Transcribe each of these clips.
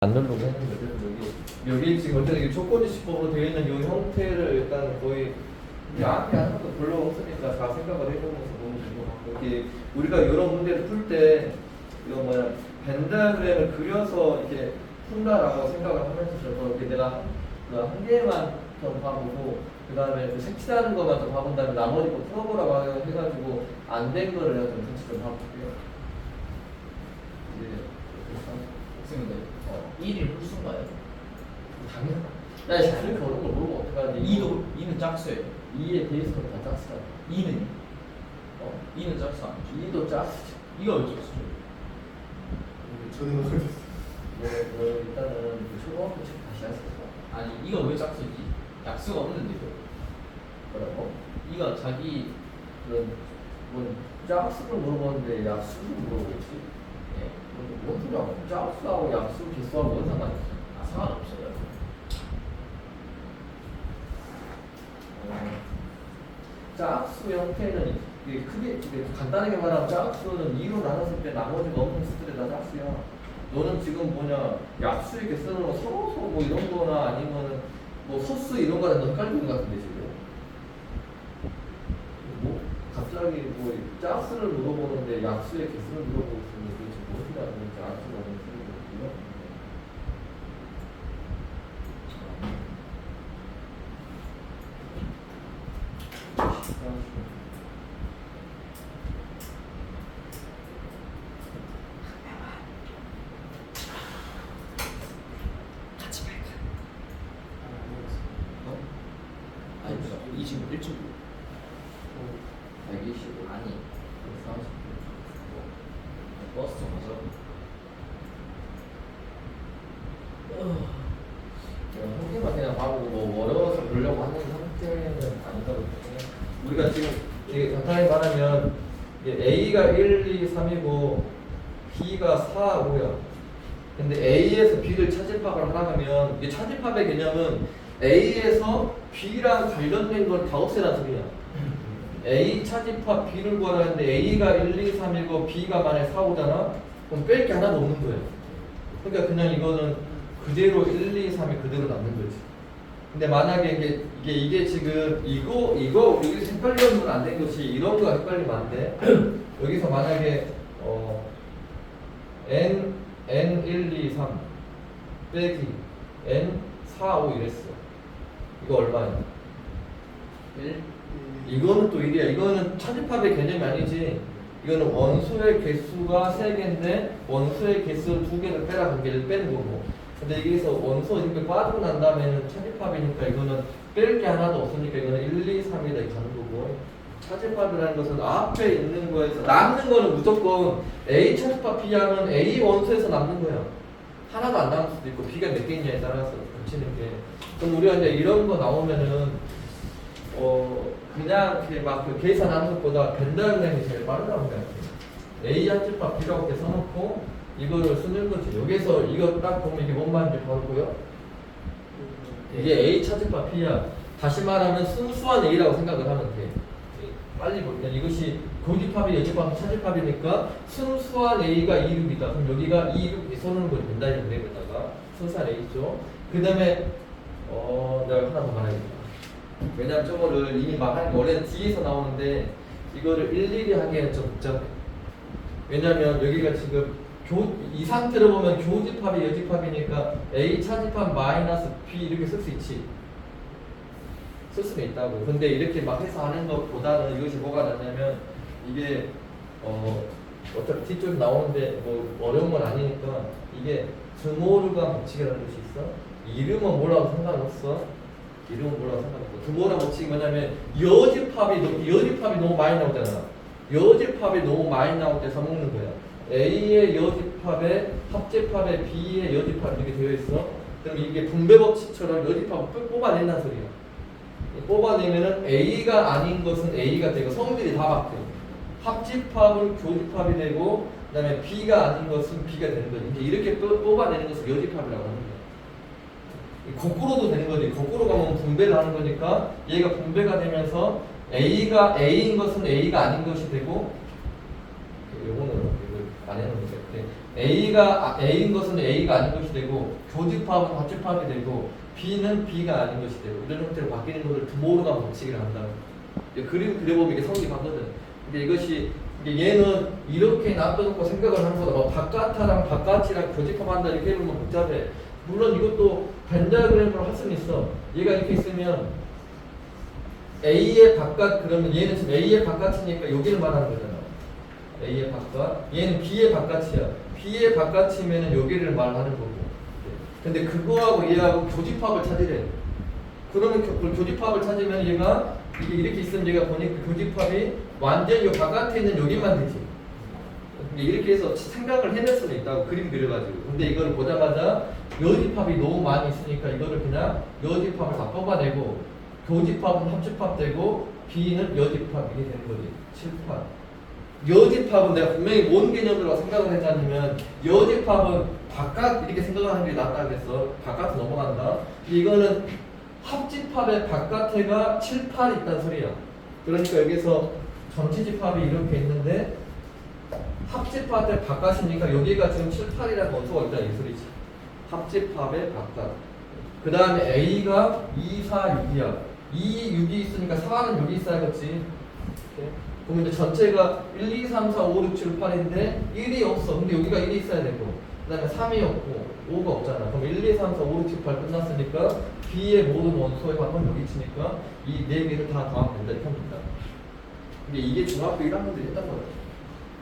안 누르고 했는데 여기 지금 어쨌든 조건지식법으로 되어 있는 이 형태를 일단 거의 앞에 하는 것도 별로 없으니까 다 생각을 해보면서 보면 될 것 같고, 이게 우리가 이런 문제를 풀 때 이거 뭐야 벤다그램을 그려서 이렇게 푼다라고 생각을 하면서 이렇게 내가 한 개만 좀 봐보고 그 다음에 그 색칠하는 것만 좀 봐본 다음에 나머지 거 풀어보라고 해가지고 안 된 거를 내가 좀 같이 좀 봐볼게요. 선생님들 1이 홀수인가요? 당연하다. 야, 씨, 그렇게 어려운 걸 모르고 어떡하지? 2는 짝수예요. 2의 베이스가 다 짝수다. 2는 2는 짝수 아니죠? 2도 짝수지. 이거 왜 짝수죠? 저는 모르겠어요. 일단은 그 초등학교 책 다시 하셨어. 아니 이거 왜 짝수지? 약수가 없는데요. 뭐라고? 이가 자기 뭐 짝수를 물어보는데 약수를 물어보겠지? 뭔 소리야? 짝수하고 약수, 개수하고 뭔 상관이 있어? 상관없어요. 짝수 형태는 이게 크게 간단하게 말하면 짝수는 2로 나눴을 때 나머지가 없는 수들이 다 짝수야. 너는 지금 뭐냐 약수 이렇게 쓰는 거 서로서 뭐 이런 거나 아니면은 뭐 소수 이런 거랑 너 헷갈리는 것 같은데 지금. 뭐 갑자기 뭐 짝수를 물어보는데 약수의 개수를 물어보고 있으니 이게 지금 무엇이라 하는 건지 알 수가 없는 소리거든요. 아니 25, 1.5 125 아니 30 버스 좀 가서 형태만 그냥 봐보고 뭐 어려워서 보려고 하는 형태는 아니거든요. 우리가 지금 이게 간단히 말하면 이게 A가 1, 2, 3이고 B가 4, 5야. 근데 A에서 B를 차집합을 하려면 이게 차집합의 개념은 A에서 B랑 관련된 걸 다 없애라는 소리야. A 차집합 B를 구하라는데 A가 1, 2, 3이고 B가 만약에 4, 5잖아? 그럼 뺄 게 하나도 없는 거예요. 그러니까 그냥 이거는 그대로 1, 2, 3이 그대로 남는 거지. 근데 만약에 이게 지금 이거 여기서 헷갈리면 안 된 것이 이런 거가 헷갈리면 안 돼. 여기서 만약에 n 1, 2, 3 빼기 n 4, 5 이랬어. 이거 얼마야? 1 이거는 또 1이야. 이거는 차집합의 개념이 아니지. 이거는 원소의 개수가 3개인데 원소의 개수 2개를 빼라 1개를 빼는 거고. 근데 여기서 원소 이렇게 빠지고 난 다음에는 차집합이니까 이거는 뺄 게 하나도 없으니까 이거는 1, 2, 3이다 이렇게 가는 거고. 차집합이라는 것은 앞에 있는 거에서 남는 거는 무조건 A 차집합 B 하면 A 원소에서 남는 거야. 하나도 안 남을 수도 있고 B가 몇 개 있냐에 따라서 붙이는 게. 그럼 우리가 이제 이런 거 나오면은 그냥 이렇게 막 그 계산하는 것보다 벤다그램이 제일 빠르다고 생각해요. A 한집합 B라고 이렇게 써놓고 이거를 쓰는 거지. 여기서 이거 딱 보면 이게 뭔 말인지 바로 보여? 이게 A 차집합 B야. 다시 말하면 순수한 A라고 생각을 하면 돼. 빨리 보면 이것이 교집합이 여집합 차집합이니까 순수한 A가 2룹이다. 그럼 여기가 2룹 써놓는 거지. 벤다그램에다가 순수한 A죠. 그 다음에 내가 하나 더 말하겠다. 왜냐면 저거를 이미 말하는 게 원래는 뒤에서 나오는데 이거를 일일이 하기에는 좀 복잡해. 왜냐면 여기가 지금 이 상태로 보면 교집합이 여집합이니까 A 차집합 마이너스 B 이렇게 쓸 수 있지. 쓸 수는 있다고. 근데 이렇게 막 해서 하는 것보다는 이것이 뭐가 낫냐면 이게 어차피 뒤쪽에 나오는데 뭐 어려운 건 아니니까 이게 드모르간 법칙이라는 것이 있어. 이름은 몰라도 상관없어. 이름은 몰라도 상관없고 드모르간 법칙이 뭐냐면 여집합이 너무 많이 나오잖아. 여집합이 너무 많이 나올 때 써먹는 거야. A의 여집합에 합집합에 B의 여집합 이렇게 되어 있어. 그럼 이게 분배 법칙처럼 여집합을 뽑아낸다는 소리야. 뽑아내면은 A가 아닌 것은 A가 되고 성질이 다 바뀌어. 합집합은 교집합이 되고 그다음에 B가 아닌 것은 B가 되는 거지. 이제 이렇게 뽑아내는 것을 여집합이라고 하는 거야. 거꾸로도 되는 거지. 거꾸로 가면 분배를 하는 거니까 얘가 분배가 되면서 A가 A인 것은 A가 아닌 것이 되고 요거는 안 해놓은 게 A인 것은 A가 아닌 것이 되고 교집합은 합집합이 되고 B는 B가 아닌 것이 되고 이런 형태로 바뀌는 것을 드모르간 법칙이라 한다. 그림 그려보면 이게 성립하거든. 근데 이것이 얘는 이렇게 놔둬놓고 생각을 하는 거다. 뭐 바깥이랑 바깥이랑 교집합한다 이렇게 해보면 복잡해. 물론 이것도 벤다그램으로 할 수는 있어. 얘가 이렇게 있으면 A의 바깥 그러면 얘는 지금 A의 바깥이니까 여기를 말하는 거잖아. A의 바깥. 얘는 B의 바깥이야. B의 바깥이면은 여기를 말하는 거고. 근데 그거하고 얘하고 교집합을 찾으래. 그러면 교집합을 찾으면 얘가 이게 이렇게 있으면 얘가 보니까 교집합이 완전히 요 바깥에 있는 여기만 되지. 이렇게 해서 생각을 해낼 수는 있다고 그림 그려가지고. 근데 이걸 보자마자 여집합이 너무 많이 있으니까 이거를 그냥 여집합을 다 뽑아내고 교집합은 합집합되고 B는 여집합 이게 되는 거지. 7파. 여집합은 내가 분명히 뭔 개념으로 생각을 했냐면 여집합은 바깥 이렇게 생각하는 게 낫다 그랬어. 바깥으로 넘어간다. 이거는 합집합의 바깥에가 7, 8이 있다는 소리야. 그러니까 여기서 전체 집합이 이렇게 있는데 합집합의 바깥이니까 여기가 지금 7, 8이라는 원소가 있다 이 소리지. 합집합의 바깥. 그 다음에 A가 2, 4, 6이야. 2, 6이 있으니까 4는 여기 있어야겠지. 그럼 이제 전체가 1, 2, 3, 4, 5, 6, 7, 8인데 1이 없어. 근데 여기가 1이 있어야 되고 그 다음에 3이 없고 5가 없잖아. 그럼 1, 2, 3, 4, 5, 6, 7, 8 끝났으니까 B의 모든 원소의 값은 여기 있으니까 이 4개를 다 더하면 된다 이렇게 하면 된다. 근데 이게 중학교 1학년들이 했단 말이야.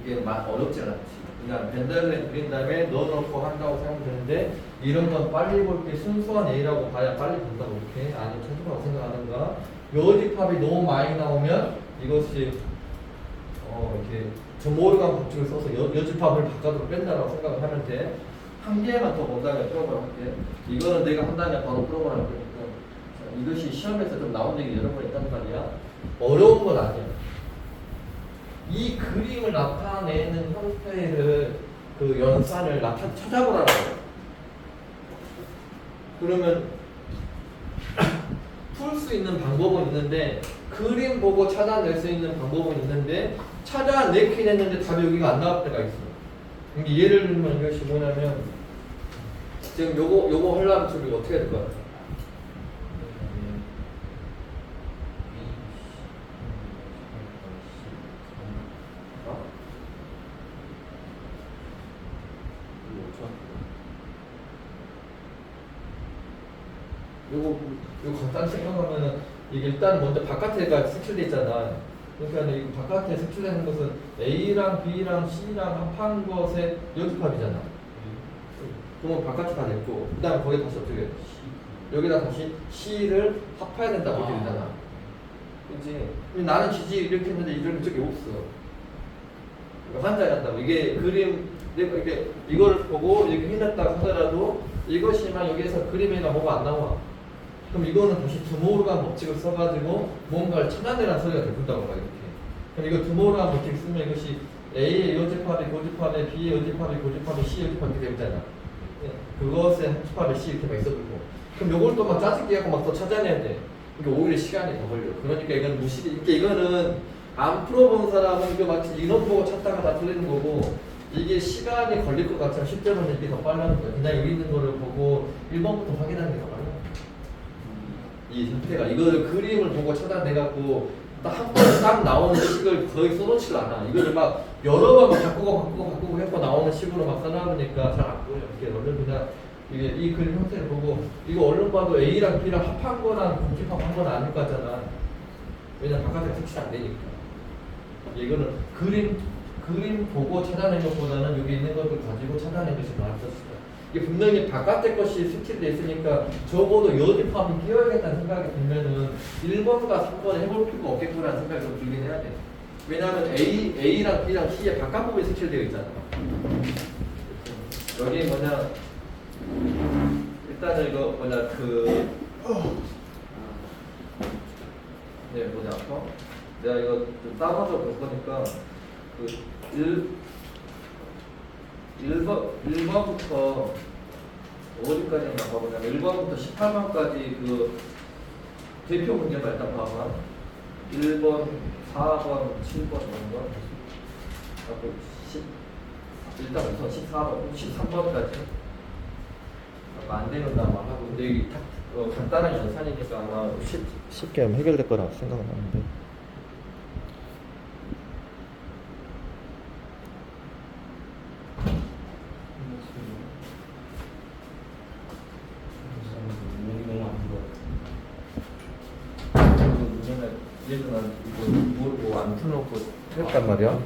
이게 막 어렵지 않았지. 그냥 벤다그램 그린 다음에 넣어놓고 한다고 생각하면 되는데 이런 건 빨리 볼 때 순수한 A라고 봐야 빨리 본다고 이렇게 아니면 최소라고 생각하는가. 여집합이 너무 많이 나오면 이것이 이렇게 드모르간 법칙을 써서 여집합을 바깥으로 뺀다라고 생각을 하면 돼. 한 개만 더 본다면 풀어보라 할게. 이거는 내가 한다면 바로 풀어보라 할 거니까. 이것이 시험에서 좀 나온 적이 여러 번 있단 말이야. 어려운 건 아니야. 이 그림을 나타내는 형태를 그 연산을 찾아보라는 거야. 그러면 풀 수 있는 방법은 있는데 그림 보고 찾아낼 수 있는 방법은 있는데 찾아내긴 했는데 답이 여기가 안 나올 때가 있어. 그러니까 예를 들면 이것이 뭐냐면 지금 요거 하려면 저기 어떻게 해야 될 것 같아? 요거 간단히 생각하면은 이게 일단 먼저 바깥에가 색칠돼 있잖아. 그러니까 이 바깥에 색칠되는 것은 A랑 B랑 C랑 합한 것의 여집합이잖아. 그러면 바깥에 다 냈고 그 다음에 거기 다시 어떻게 해? 여기다 다시 C를 합해야 된다고 이렇게 되잖아. 그치? 나는 지지 이렇게 했는데 이런 적이 없어. 환장이 한다고. 이게 그림 내가 이렇게 이거를 보고 이렇게 해냈다고 하더라도 이것이만 여기에서 그림에가 뭐가 안 나와. 그럼 이거는 다시 드모르간 법칙을 써가지고 뭔가를 찾아내라는 소리가 된다고 봐 이렇게. 그럼 이거 드모르간 법칙 쓰면 이것이 A의 여집합이 고집합에 B의 여집합이 고집합에 C의 여집합이 이렇게 되잖아. 그것의 합집합에 C 이렇게 막 있어주고. 그럼 요걸 또 막 짜증게 하고 막 또 찾아내야 돼. 이게 오히려 시간이 더 걸려. 그러니까 이건 이거는 안 풀어본 사람은 이거 마치 인원 보고 찾다가 다 틀리는 거고 이게 시간이 걸릴 것 같지만 실제로는 이게 더 빨라는 거야. 그냥 여기 있는 거를 보고 1번부터 확인하는 게 더 빨라. 이 형태가 이거를 그림을 보고 찾아내갖고 딱 한 번에 딱 나오는 식을 거의 써놓지를 않아. 이거를 막 여러 번 막 바꾸고 해서 나오는 식으로 막 써놔보니까 잘 안 보여. 이렇게 얼른 그냥 이게 이 그림 형태를 보고 이거 얼른 봐도 A랑 B랑 합한 거랑 공집합한 건 아닐 것 같잖아. 왜냐면 바깥에 색칠 안 되니까. 이거는 그림 보고 찾아낸 것보다는 여기 있는 것을 가지고 찾아낸 것이 맞았어. 이게 분명히 바깥의 것이 색칠되어 있으니까 적어도 여집합이 끼워야겠다는 생각이 들면은 1번과 3번 해볼 필요가 없겠구나라는 생각이 좀 들긴 해야 돼. 왜냐하면 A랑 B랑 C의 바깥 부분이 색칠되어 있잖아. 여기 뭐냐 일단은 이거 뭐냐 뭐냐 내가 이거 좀 따라서 볼 거니까 1번부터 어디까지 가보냐면 1번부터 18번까지 그 대표 문제만 일단 봐봐. 1번, 4번, 7번 이런 거. 일단 우선 14번, 13번까지 안 되면 아마 하고 근데 이게 간단한 연산이니까 아마 쉽게 해결될 거라고 생각은 하는데 얘도 난 이거 모르고 안 틀어놓고 했단 말이야.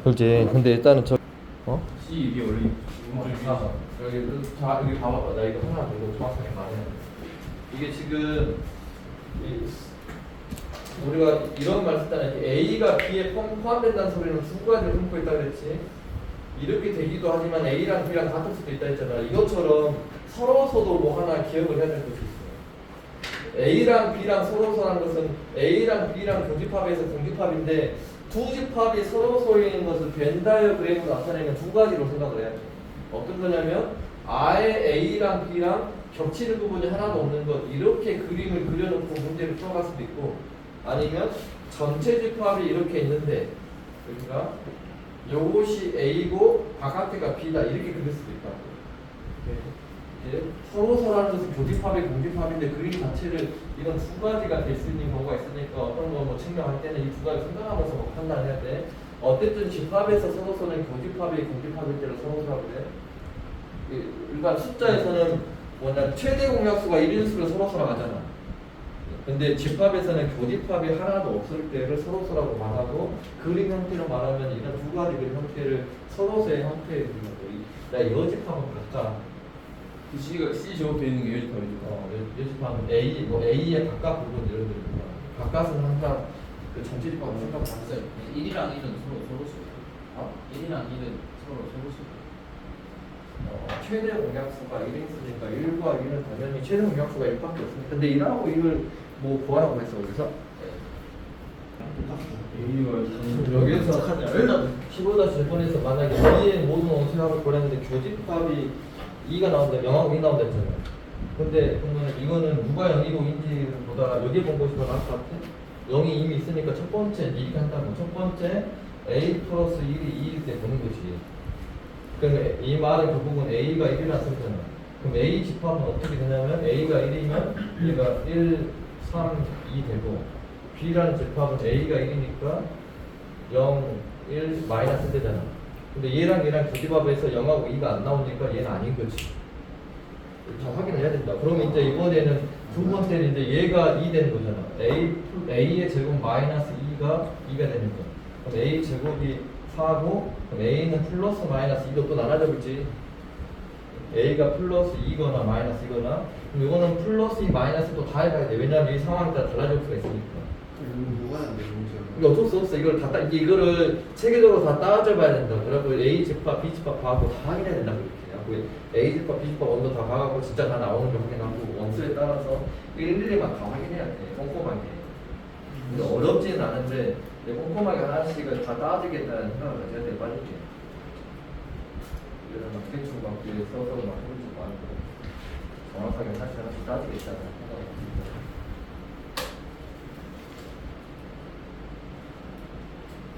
그렇지. 근데 일단은 C 이게 원래 여기 봐봐. 나 이거 하나 이거 정확하게 말해. 이게 지금 우리가 이런 말 썼잖아. A가 B에 포함된다는 소리는 두 가지를 품고 있다 그랬지. 이렇게 되기도 하지만 A랑 B랑 같을 수도 있다 했잖아. 이것처럼 서로서도 뭐 하나 기억을 해야 될 것이 있어요. A랑 B랑 서로서라는 것은 A랑 B랑 교집합에서 공집합인데 두 집합이 서로서인 것을 벤 다이어그램으로 나타내면 두 가지로 생각을 해야 돼. 어떤 거냐면 아예 A랑 B랑 겹치는 부분이 하나도 없는 것 이렇게 그림을 그려놓고 문제를 풀어갈 수도 있고 아니면 전체 집합이 이렇게 있는데 그러니까 요것이 A고 바깥에가 B다 이렇게 그릴 수도 있다고. 이제 서로서라는 것은 교집합이 공집합인데 그림 자체를 이런 두 가지가 될 수 있는 경우가 있으니까 어떤 거 뭐 증명할 때는 이 두 가지 생각하면서 뭐 판단해야 돼. 어쨌든 집합에서 서로서는 교집합이 공집합일 때를 서로서라고 그래. 일반 숫자에서는 뭐냐 최대 공약수가 1인수를 서로서라고 하잖아. 근데 집합에서는 교집합이 하나도 없을 때를 서로서라고 말하고 그림 형태로 말하면 이런 두 가지 그림 형태를 서로서의 형태에 두는 거야. 여집합은 같다. C가 C 제곱되어 있는 게 여집합이죠. 여집합은 A, 뭐 A의 바깥 부분 이런 데 있구나. 바깥은 항상 그 전체 집합 생각 안 써요. 1이랑 1은 서로 쓰고 1이랑 1은 서로 쓰고 최대 공약수가 1인수니까 1과 1은 당연히 최대 공약수가 1밖에 없으니까 근데 1하고 1을 뭐 구하라고 했어 여기서? 여기서 15-1번에서 만약에 B의 모든 원수합을 구했는데 교집합이 2가 나온다, 0하고 2 나온다 했잖아요. 근데 그러면 이거는 누가 0이고 2인지 보다 여기 본 것이 더 나을 것 같아? 0이 이미 있으니까 첫 번째 이렇게 한다고 첫 번째 A 플러스 1이 2일 때 보는 것이 그러면 이 말은 결국은 A가 1이라는 소리잖아. 그럼 A 집합은 어떻게 되냐면 A가 1이면 얘가 1, 3, 2 되고 B라는 집합은 A가 1이니까 0, 1, 마이너스 되잖아. 근데 얘랑 교집합에서 0하고 2가 안 나오니까 얘는 아닌 거지. 다 확인을 해야 된다. 그러면 이제 이번에는 두 번째는 이제 얘가 2 되는 거잖아. A의 제곱 마이너스 2가 2가 되는 거. 그럼 A 제곱이 4고 그럼 A는 플러스 마이너스 2도 또 나눠져있지. A가 플러스 2거나 마이너스 2거나 그럼 이거는 플러스 2 마이너스 또 다 해봐야 돼. 왜냐면 이 상황이 다 달라질 수가 있으니까. 뭐가 안 돼, 이게 어쩔 수 없어. 이거를 체계적으로 다 따져 봐야 된다. 그래갖고 A 집합, B 집합 봐갖고 다 확인해야 된다. 그렇게. A 집합, B 집합 원도 다 봐갖고 진짜 다 나오는 걸 확인하고 원수에 따라서 일일이만 다 확인해야 돼. 꼼꼼하게. 근데 어렵지는 않은데 꼼꼼하게 하나씩을 다 따지겠다는 생각을 가져야 돼. 빠질게. 이런 막 대충 막 써서 막 해보지 말고 정확하게 사실 하나씩 따지겠다는 생각을 가지고.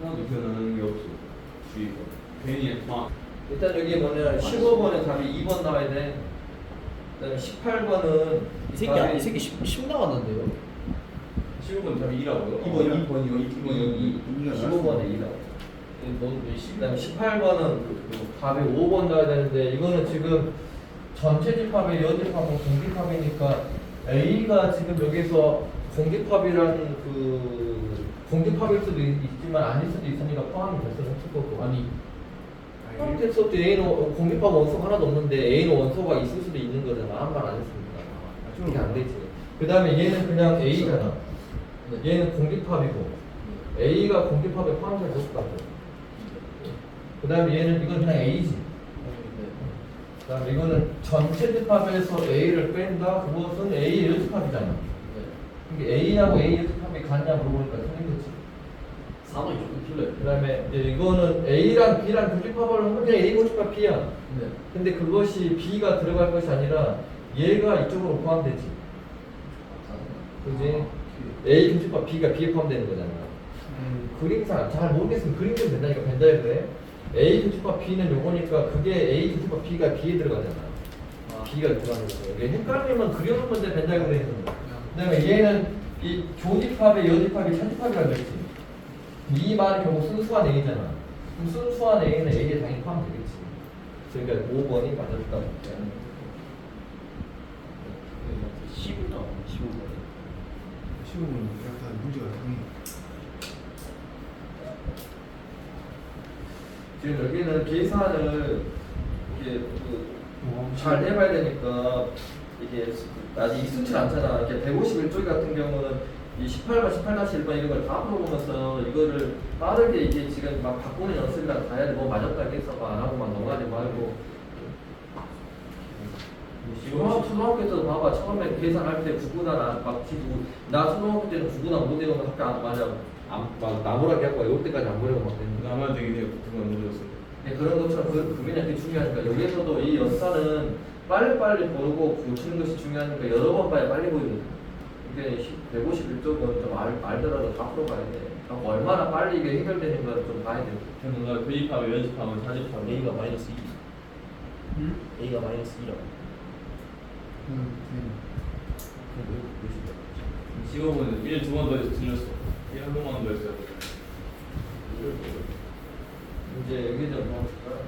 하나도 표현하는 게 없어. 주의가. 괜히 막 일단 여기 뭐냐 15번에 답이 2번 나와야 돼. 그다음에 18번은 이 새끼 10 나왔는데요. 15번 답이 2라고요? 2번이요. 15번에 2 나와. 그다음에 18번은 답이 5번 나와야 되는데 이거는 지금 전체 집합의 여집합은 공집합이니까 A가 지금 여기서 공집합이라는 그 공집합일 수도 있지만 아닐 수도 있으니까 포함이 될 수는 없을 거고. 아니 텍스트 A는 공집합 원소가 하나도 없는데 A는 원소가 있을 수도 있는 거잖아. 아무 말 안 했습니다. 그게 안 되지. 그 다음에 얘는 그냥 A잖아. 얘는 공집합이고 A가 공집합에 포함될 것 같아. 그 다음에 얘는 이건 그냥 A지. 그 다음에 이거는 전체 집합에서 A를 뺀다. 그것은 A의 여집합이잖아. 그러니까 A하고 A의 여집합이 같냐 물어보니까 틀린 거지. 4번이 조금 틀려요. 그 다음에 이제 이거는 A랑 B랑 교집합을 하면 그냥 A 교집합 B야. 네. 근데 그것이 B가 들어갈 것이 아니라 얘가 이쪽으로 포함되지. 그지? A 교집합 B가 B에 포함되는 거잖아. 그림상 잘 모르겠으면 그림 좀 된다니까 벤다이어그램. A 교집합 B는 요거니까 그게 A 교집합 B가 B에 들어가잖아. B가 들어가는 거예요. 이게 헷갈리면 그려놓으면 돼, 벤다이그램에서는. 그다음에 얘는 이 조집합에 여집합이 차집합이라고 했지. 이 말은 결국 순수한 A잖아. 그럼 순수한 A는 A에 당연히 포함되겠지. 그러니까 5번이 맞았다. 10이 나와 15번에. 15분 약간 문제가 있네. 지금 여기는 계산을 이렇게 잘 해봐야 되니까 이게 아직 익숙치 않잖아. 이렇게 151쪽 같은 경우는 이 18번, 18-1번 이런 걸 다 풀어보면서 이거를 빠르게 이게 지금 막 바꾸는 연습이랑 다 해야 돼. 뭐 맞았다 해서 안 하고 막 넘어가지 말고. 초등학교 때도 봐봐. 처음에 계산할 때 구구나 막 지고 나 초등학교 때는 구구나 못 외우면 학교 안 맞아. 막 나무라게 하고 외울 때까지 안 보려고 막 됐는데. 나만 되긴 해요. 그건 못 외웠어. 네, 그런 것처럼 그게 되게 중요하니까 여기에서도 이 연산은 빨리빨리 보고 고치는 것이 중요하니까 여러 번 봐야 빨리 보이거든. 이게 151쪽은 좀 알더라도 다 풀어봐야 돼. 그러니까 얼마나 빨리 이게 해결되는 걸 좀 봐야 돼. 그러면 교집합에 연습하면 사집합 A가 마이너스 2. 응? A가 마이너스 2라고. 15번은 1 두 번 더 해서 틀렸어. 1 한 번만 더 했어요. 이제 여기 좀 볼까?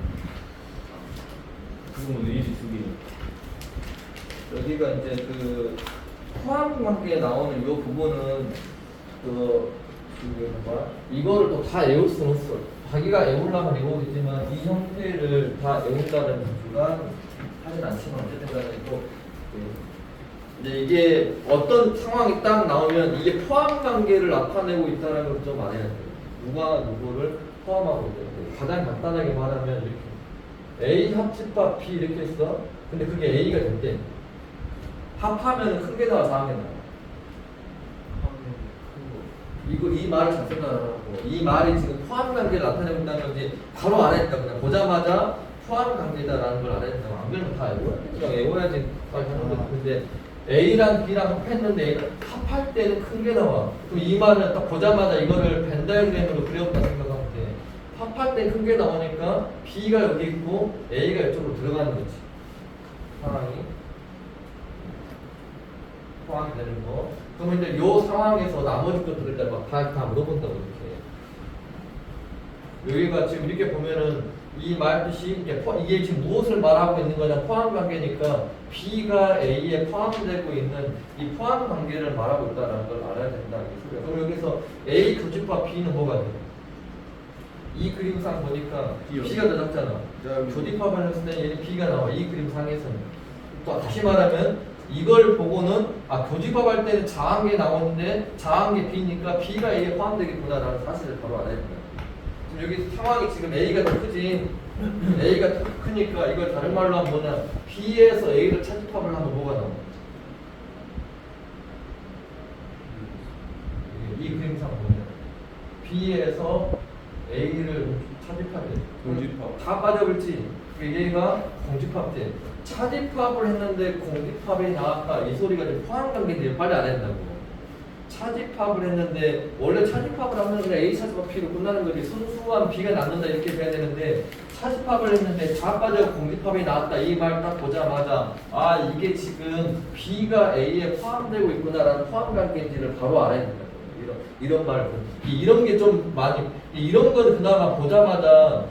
그거는 일이 두 개. 여기가 이제 그 포함 관계에 나오는 이 부분은 뭐야? 이거를 또 다 외울 수는 없어. 자기가 외우려면 외우겠지만 이 형태를 다 외운다는 이유가 하진 않지만 어쨌든 간에 또 이제 이게 어떤 상황이 딱 나오면 이게 포함 관계를 나타내고 있다는 걸 좀 알아야 돼요. 누가 누구를 포함하고 있다. 가장 간단하게 말하면 이렇게 A 합집합 B 이렇게 했어. 근데 그게 A가 됐대. 합하면 큰 게 나와 작은 게 나와. 이 말을 잘 생각하라고. 이 말이 지금 포함 관계를 나타내고 있다는 건지 바로 알아야겠다. 그냥 보자마자 포함 관계다라는 걸 알아야겠다. 안 그러면 다 외워야지 빨리 하는 거지. 근데 A랑 B랑 합했는데 합할 때는 큰 게 나와. 그럼 이 말은 딱 보자마자 이거를 벤 다이어그램으로 그려본다 생각하면 돼. 합할 때 큰 게 나오니까 B가 여기 있고 A가 이쪽으로 들어가는 거지. 상황이 포함이 되는 거. 그러면 이제 요 상황에서 나머지 것들을 다 물어본다고 이렇게. 여기가 지금 이렇게 보면은 이 말뜻이 이게 지금 무엇을 말하고 있는 거냐 포함 관계니까 B가 A에 포함되고 있는 이 포함 관계를 말하고 있다는 걸 알아야 된다 이 소리야. 그럼 여기서 A 교집합 B는 뭐가 돼? 이 그림상 보니까 B가 더 작잖아. 조집합을 했을 때 얘는 B가 나와. 이 그림상에서는. 또 다시 말하면 이걸 보고는 교집합할 때는 작은 게 나오는데 작은 게 B니까 B가 A에 포함되겠구나라는 사실을 바로 알아야 된다. 지금 여기 상황이 지금 A가 더 크지. A가 더 크니까 이걸 다른 말로 하면 뭐냐? B에서 A를 차집합을 하면 뭐가 나와? 이 그림상 보면 B에서 A를 차집합해. 공집합. 다 빠져버렸지. 얘가 공집합돼. 차집합을 했는데 공집합이 나왔다. 이 소리가 좀 포함관계인데 빨리 안 된다고. 차집합을 했는데 원래 차집합을 하면 그냥 A 차집합 B로 끝나는 거지. 순수한 B가 남는다 이렇게 돼야 되는데 차집합을 했는데 다 빠져 공집합이 나왔다. 이 말 딱 보자마자 이게 지금 B가 A에 포함되고 있구나라는 포함관계인지를 바로 알아야 된다. 이런 말, 이런 게 좀 많이, 이런 거는 그나마 보자마자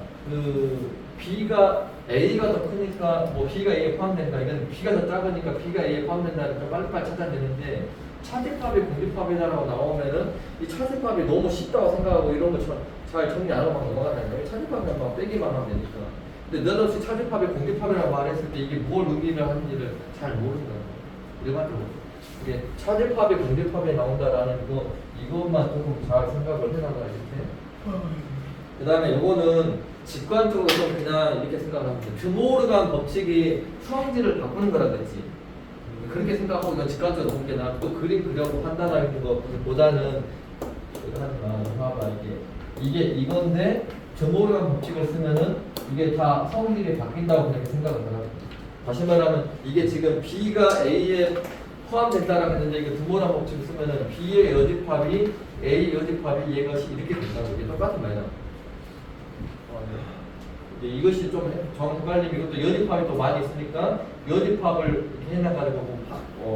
B가 A가 더 크니까 뭐 B가 A에 포함된다. 이건 B가 더 작으니까 B가 A에 포함된다니까 빨리빨리 찾아야 되는데 차집합이 공집합이다라고 나오면은 이 차집합이 너무 쉽다고 생각하고 이런 거 잘 정리 안 하고 막 넘어간다니까. 차집합이면 막 빼기만 하면 되니까. 근데 너도 차집합이 공집합이라고 말했을 때 이게 뭘 의미를 하는지를 잘 모른다. 일반적으로. 이게 차집합이 공집합에 나온다라는 이것만 조금 잘 생각을 해나가야겠지. 그 다음에 요거는 직관적으로 좀 그냥 이렇게 생각하면 돼. 드모르간 법칙이 수학지를 바꾸는 거라 그랬지. 그렇게 생각하고 이건 직관적으로 볼게. 나 또 그림 그려고 판단하는 것보다는 봐봐 이게 이건데 드모르간 법칙을 쓰면은 이게 다 성질이 바뀐다고 그렇게 생각을 하라고. 다시 말하면 이게 지금 B가 A에 포함된다라고 했는데 이거 드모르간 법칙을 쓰면은 B의 여집합이 A 여집합이 얘가 이렇게 된다고. 이게 똑같은 말이야. 이것이 좀 헷갈리면 이것도 여집합이 또 많이 있으니까 여집합을 이렇게 해놔가지고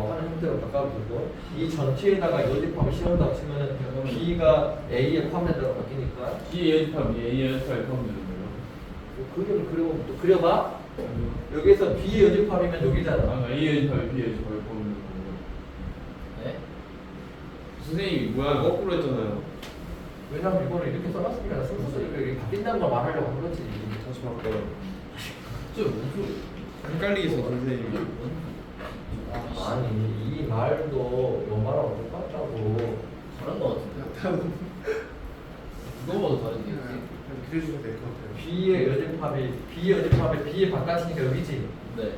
하는 형태로 바꿔도 되고 이 전체에다가 여집합을 씌운다고 치면은 B가 A에 포함된다고 바뀌니까 B의 여집합이 A의 여집합에 포함되는 거예요. 그림을 또 그려봐. 여기서 B의 여집합이면 여기잖아. 아, A의 여집합이 B의 여집합에 포함되는 거예요. 네? 선생님이 모양 거꾸로 했잖아요. 왜냐면 이거를 이렇게 써놨으니까 순서대로 이렇게 바뀐다는 걸 말하려고 한 거지. 다시 바꿔요. 저 무슨 헷갈리게 써 선생님이. 아니 이 말도 요 말하고 똑같다고. 다른 거 같은데. 그거보다 다른데. 그려주면 될 것 같아요. B의 여집합에 B의 바깥이니까 여기지. 네.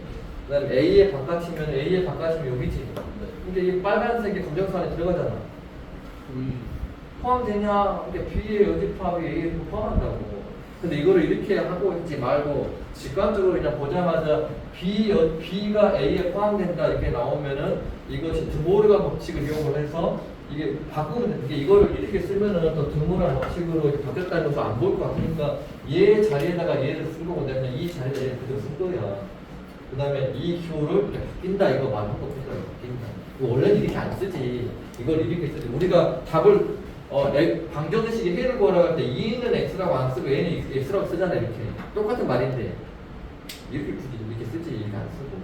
그다음에 A의 바깥이면 A의 바깥이면 여기지. 네. 근데 이 빨간색이 검정수 안에 들어가잖아. 포함되냐? 그러니까 B의 여집합이 A에 포함한다고. 근데 이거를 이렇게 하고 있지 말고 직관적으로 그냥 보자마자 B가 A에 포함된다 이렇게 나오면은 이것이 드모르간 법칙을 이용을 해서 이게 바꾸면 이게 이거를 이렇게 쓰면은 또 드모르간 법칙으로 이렇게 바뀌었다는 것도 안 보일 것 같으니까 얘 자리에다가 얘를 쓴 거고 내가 그냥 이 자리에다 얘를 그대로 쓴 거야. 그 다음에 이 교를 이렇게 바뀐다 이거 말한 거 그대로 바뀐다. 이거 원래는 이렇게 안 쓰지. 이걸 이렇게 쓰지. 우리가 답을 방정식이 해를 구하라고 할 때 2는 x라고 안 쓰고 얘는 x라고 쓰잖아. 이렇게 똑같은 말인데 이렇게 굳이 이렇게 쓰지. 이렇게 안 쓰고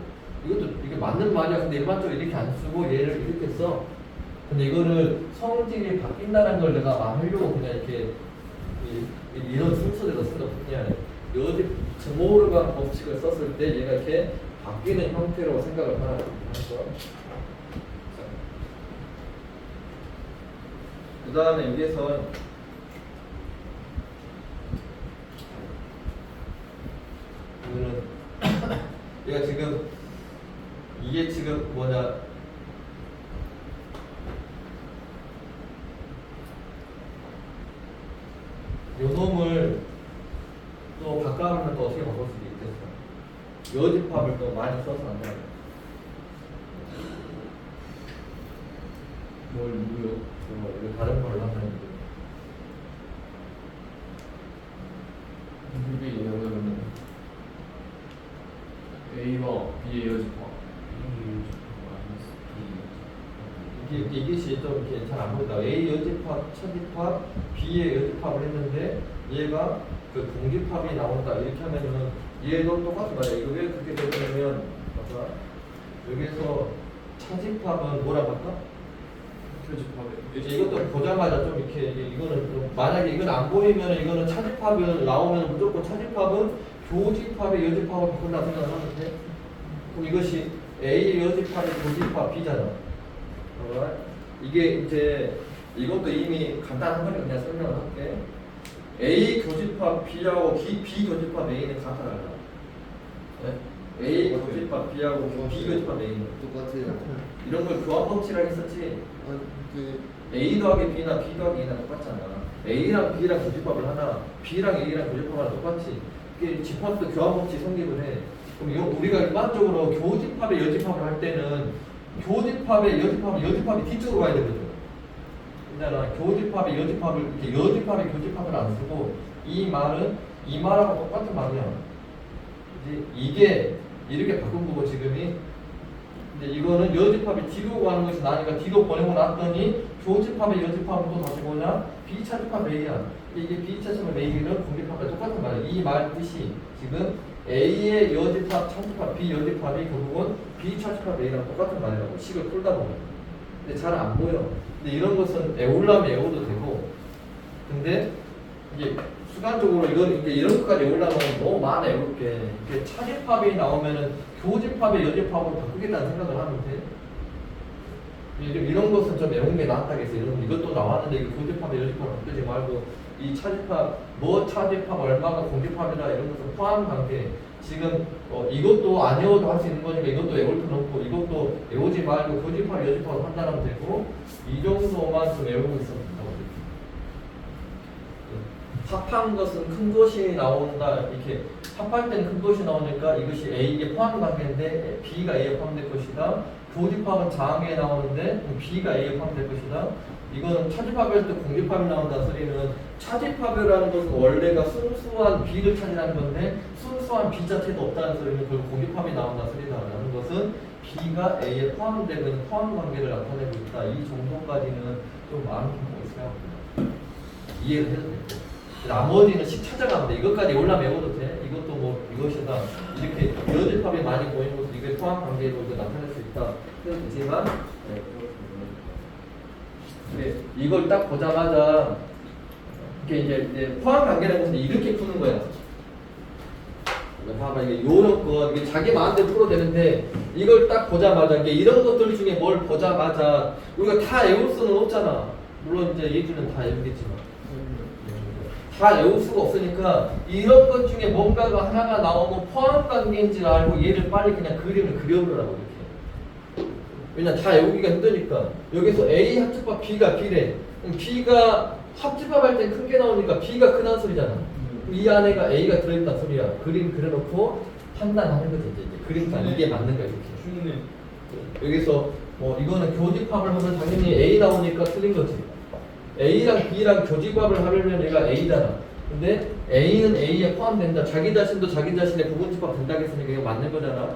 이것도 이게 맞는 말이야. 근데 일반적으로 이렇게 안 쓰고 얘를 이렇게 써. 근데 이거를 성질이 바뀐다는 걸 내가 말하려고 그냥 이렇게 이런 순서대로 쓴 것 뿐이야. 여지 드모르간 법칙을 썼을 때 얘가 이렇게 바뀌는 형태로 생각을 하는 거야. 그 다음에 여기서 이거는 얘가 지금 이게 지금 뭐냐 요 놈을 또 바꿔보면 또 어떻게 바꿀 수도 있겠어. 여집합을 또 많이 써서 안 돼. 뭘 누구요? 이거 다른 걸로 하면 이게 뭐냐면 A와 B의 여집합. 이것이 좀 이렇게 잘 안 보인다. A 여집합, 차집합, B의 여집합을 했는데 얘가 그 공집합이 나온다. 이렇게 하면은 얘도 똑같은 말이야. 이거 왜 그렇게 되냐면 봐봐. 여기서 차집합은 뭐라고 할까? 이것도 보자마자 좀 이렇게 이거는 좀 만약에 이건 안 보이면 이거는 차집합을 나오면 무조건 차집합은 교집합의 여집합을 바꾼다 생각을 하면 돼. 그럼 이것이 A 여집합의 교집합 B잖아. 이게 이제 이것도 이미 간단한 거니까 그냥 설명을 할게. A 교집합 B하고 B 교집합 A는 같아요. 네? A 교집합 B하고 B 교집합 A는 똑같아요. 이런 걸 교환 법칙이라고 했었지. 그 A 더하기 B나 B 더하기 A나 똑같잖아. A랑 B랑 교집합을 하나, B랑 A랑 교집합을 하나 똑같이. 이게 집합도 교환 법칙 성립을 해. 그럼 우리가 일반적으로 교집합의 여집합을 할 때는 교집합의 여집합이 뒤쪽으로 가야 되거든. 그러니까 교집합의 여집합을 이렇게 여집합의 교집합을 안 쓰고 이 말은 이 말하고 똑같은 말이야. 이게 이렇게 바꾼 거고 지금이. 근데 이거는 여집합이 뒤로 가는 것이 나니까 뒤로 보내고 났더니 교집합의 여집합은 또 다시 뭐냐? B차집합 A야. 이게 B차집합 A는 공집합과 똑같은 말이야. 이 말 뜻이 지금 A의 여집합, 차집합, B 여집합이 결국은 B 차집합 A랑 똑같은 말이라고 식을 풀다 보면. 근데 잘 안 보여. 근데 이런 것은 애우려면 애워도 되고. 근데 이게 순간적으로 이제 이런 것까지 애우려면 너무 많아 애울 게. 이게 차집합이 나오면은 교집합의 여집합으로 바꾸겠다는 생각을 하면 돼. 이런 것은 좀 외우는 게 낫다겠어. 이것도 나왔는데 이거 교집합의 여집합을 바꾸지 말고 이 차집합, 뭐 차집합 얼마가 공집합이다 이런 것은 포함 관계. 지금 이것도 안 외워도 할 수 있는 거니까 이것도 외울 필요 없고 이것도 외우지 말고 교집합, 여집합을 판단하면 되고 이 정도만 좀 외우고 있으면 된다고. 합한 것은 큰 것이 나온다. 이렇게 합할 때는 큰 것이 나오니까 이것이 A에 포함 관계인데 B가 A에 포함될 것이다. 교집합은 장에 나오는데 B가 A에 포함될 것이다. 이거는 차집합일 때 공집합이 나온다는 소리는 차집합이라는 것은 원래가 순수한 B를 차지하는 건데 순수한 B 자체도 없다는 소리는 결국 공집합이 나온다는 소리다라는 것은 B가 A에 포함되는 포함 관계를 나타내고 있다. 이 정도까지는 좀 마음 깊게 생각합니다. 이해를 해도 되고 나머지는 식 찾아가면 돼. 이것까지 올라 외워도 돼. 이것도 뭐 이것이다. 이렇게 여집합이 많이 보이는 것도 이게 포함 관계로 이거 나타낼 수 있다. 해도 되지만 네, 이걸 딱 보자마자 이게 이제 포함 관계라는 것은 이렇게 푸는 거야. 봐봐 이게 요런 거 이게 자기 마음대로 풀어도 되는데 이걸 딱 보자마자 이게 이런 것들 중에 뭘 보자마자 우리가 다 외울 수는 없잖아. 물론 이제 예주는 다 외우겠지만 다 외울 수가 없으니까 이런 것 중에 뭔가가 하나가 나오면 포함 관계인지를 알고 얘를 빨리 그냥 그림을 그려보라고 이렇게. 왜냐 다 외우기가 힘드니까 여기서 A 합집합 B가 B래. 그럼 B가 합집합할 때 큰 게 나오니까 B가 크다는 소리잖아. 이 안에가 A가 들어있다는 소리야. 그림 그려놓고 판단하는 거지. 이제 그림상 이게 맞는 거야 이렇게. 충분해. 여기서 뭐 이거는 교집합을 하면 당연히 A 나오니까 틀린 거지. A랑 B랑 교집합을 하려면 얘가 A잖아. 근데 A는 A에 포함된다. 자기 자신도 자기 자신의 부분집합 된다고 했으니까 이거 맞는 거잖아.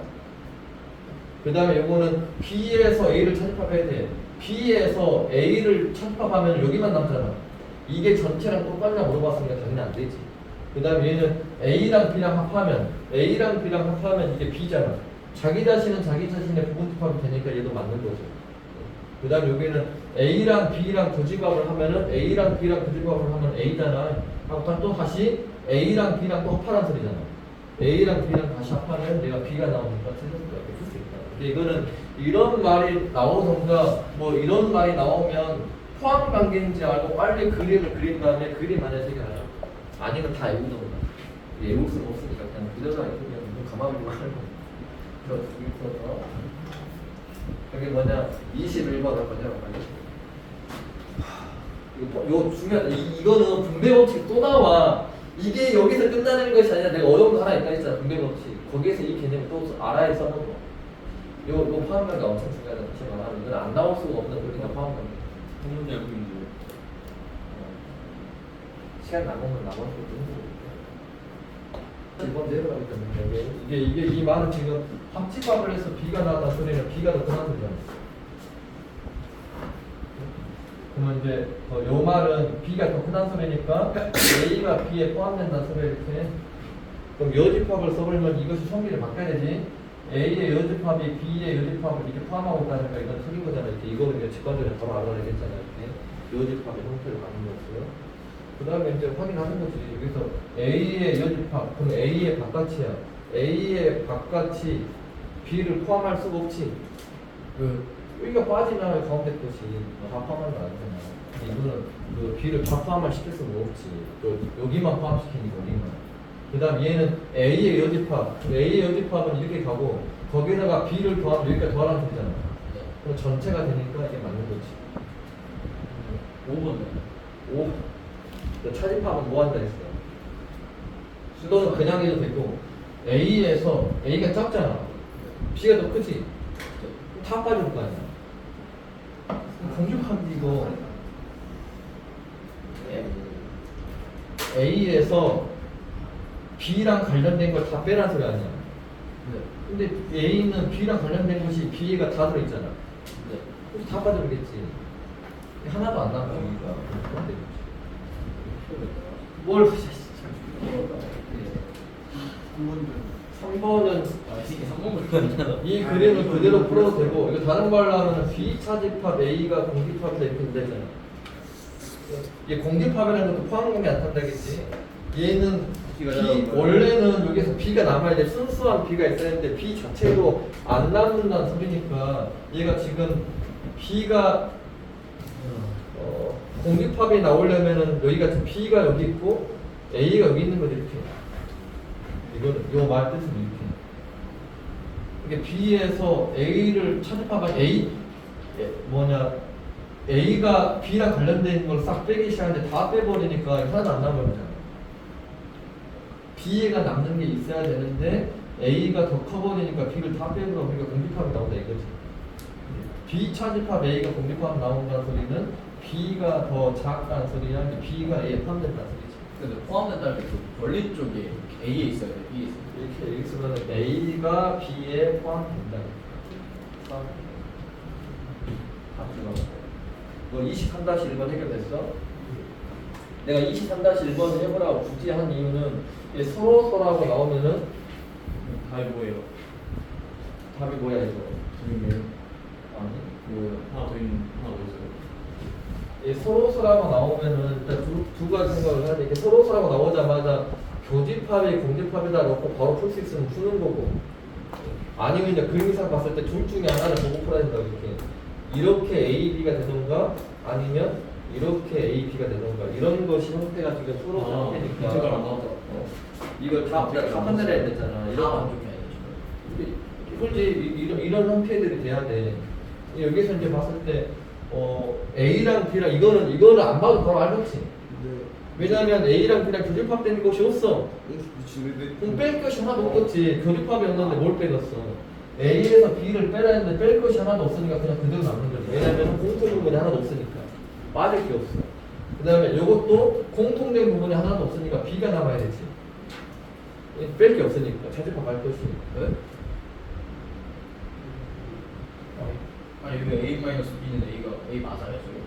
그 다음에 이거는 B에서 A를 차집합해야 돼. B에서 A를 차집합하면 여기만 남잖아. 이게 전체랑 똑같냐 물어봤으니까 당연히 안 되지. 그 다음에 얘는 A랑 B랑 합하면 이게 B잖아. 자기 자신은 자기 자신의 부분집합이 되니까 얘도 맞는 거죠. 그 다음에 여기는 A랑 B랑 교집합을 하면은 A랑 B랑 교집합을 하면 A잖아. 하고 또 다시 A랑 B랑 또 합하라는 소리잖아. A랑 B랑 다시 합하면 내가 B가 나오니까 틀렸다. 이렇게 쓸 수 있다. 근데 이거는 이런 말이 나오던가 뭐 이런 말이 나오면 포함 관계인지 알고 빨리 그림을 그린 다음에 그림 안에 새겨놔요. 아니면 다 외우던가. 외울 수가 없으니까 그냥 그려서 그냥 눈 가만히 말고. 그래서 여기 뭐냐 21번 할 거냐 이거 중요하다. 이거는 분배 법칙 또 나와. 이게 여기서 끝나는 것이 아니라 내가 어려운 거 하나 있다 했잖아. 분배 법칙. 거기에서 이 개념을 또 알아야 써먹어. 요 포함관계가 엄청 중요하다. 다시 말하면 이건 안 나올 수가 없는 그러니까 포함관계. 한 문제 알고 있는데. 시간 남으면 남아서 이번 내려가기 때문에 이게 이 말은 지금 합집합을 해서 B가 나왔다는 소리는 B가 더 크다는 소리잖아. 그러면 이제 요 말은 B가 더 크다는 소리니까 A가 B에 포함된다는 소리 이렇게. 그럼 여집합을 써버리면 이것이 성질을 바꿔야 되지. A의 여집합이 B의 여집합을 이렇게 포함하고 있다니까 이건 틀린 거잖아. 이렇게 이거는 이제 직관적으로 바로 알아내겠잖아. 이렇게 여집합의 형태를 갖는 거고요. 그 다음에 이제 확인하는 거지. 여기서 A의 여집합, 그럼 A의 바깥이야. A의 바깥이 B를 포함할 수가 없지. 여기가 빠지면 가운데 것이 다 포함한 거 아니잖아. 이거는 그 B를 다 포함을 시킬 수는 없지. 여기만 포함시키니까 여기만. 그 다음 얘는 A의 여집합. A의 여집합은 이렇게 가고 거기다가 B를 더하면 여기까지 더하라는 소리잖아. 그럼 전체가 되니까 이게 맞는 거지. 5번. 5. 차집합은 뭐 한다 했어요? 또는 그냥 해도 되고 A에서 A가 작잖아. B가 더 크지? 다 빠질 거 아니야. 공집합이 이거 A에서 B랑 관련된 걸 다 빼라는 소리 아니야. 근데 A는 B랑 관련된 것이 B가 다 들어있잖아. 그래서 다 빠져버리겠지. 하나도 안 남으니까. 뭘 하셨지? 3번은 이 그림을 그대로 풀어도 되고 이거 다른 말로 하면 비차집합 A가 공집합에서 이렇게 된다잖아. 이게 공집합이라는 것도 포함관계 안 탄다겠지. 얘는 B, 원래는 여기서 B가 남아야 돼. 순수한 B가 있어야 되는데 B 자체로 안 남는다는 소리니까 얘가 지금 B가 공집합이 나오려면은 여기가 지금 B가 여기 있고 A가 여기 있는 거지 이렇게. 이거는 요 말 뜻은 이렇게. 이게 B에서 A를 차집합한 A가 B랑 관련된 걸 싹 빼기 시작하는데 다 빼버리니까 하나도 안 남아버리잖아. B가 남는 게 있어야 되는데 A가 더 커버리니까 B를 다 빼서 우리가 공집합이 나온다 이거지. B 차집합 A가 공집합 나온다는 소리는 B가 더 작다는 소리야. 이제 B가 A에 포함된다는 소리지. 근데 포함된다는 게그 권리 쪽에 A에 있어야 돼. B에 있어야 돼. 이렇게 쓰면 A가 B에 포함된다. 너 23-1번 해결됐어? 내가 23-1번을 해보라고 굳이 한 이유는 이게 서로서로하고 나오면은 답이 뭐예요? 답이 뭐야 이거? 답이네요. 아니 뭐예요? 하나 더 있는 하나 더 있어요. 이 서로서로하고 나오면은 일단 두 가지 생각을 해야 돼. 이게 서로서로하고 나오자마자 교집합이 공집합에다 넣고 바로 풀 수 있으면 푸는 거고, 아니면 이제 그림상 봤을 때 둘 중에 하나를 보고 풀어야 된다 이렇게 A, B가 되던가 아니면 이렇게 A, B가 되던가 이런 것이 형태가 지금 서로 형태니까 형태가 안 나왔다. 이걸 다 판단해야 되잖아. 다 이런 만족해 아니죠. 솔직히 이런 형태들이 돼야 돼. 여기서 이제 봤을 때 A랑 B랑 이거는 안 봐도 바로 알겠지. 왜냐면 A랑 B랑 교집합되는 것이 없어. 그럼 뺄 것이 하나도 없겠지. 교집합이 없는데 뭘 빼겠어? A에서 B를 빼라 했는데 뺄 것이 하나도 없으니까 그냥 그대로 남는 거지. 왜냐면 공통 부분이 하나도 없으니까 빠질 게 없어. 그 다음에 이것도 공통된 부분이 하나도 없으니까 B가 남아야 되지. 뺄 게 없으니까 차집합 할 것이. 왜? 아니 왜 A-B는 A 맞아요 저게?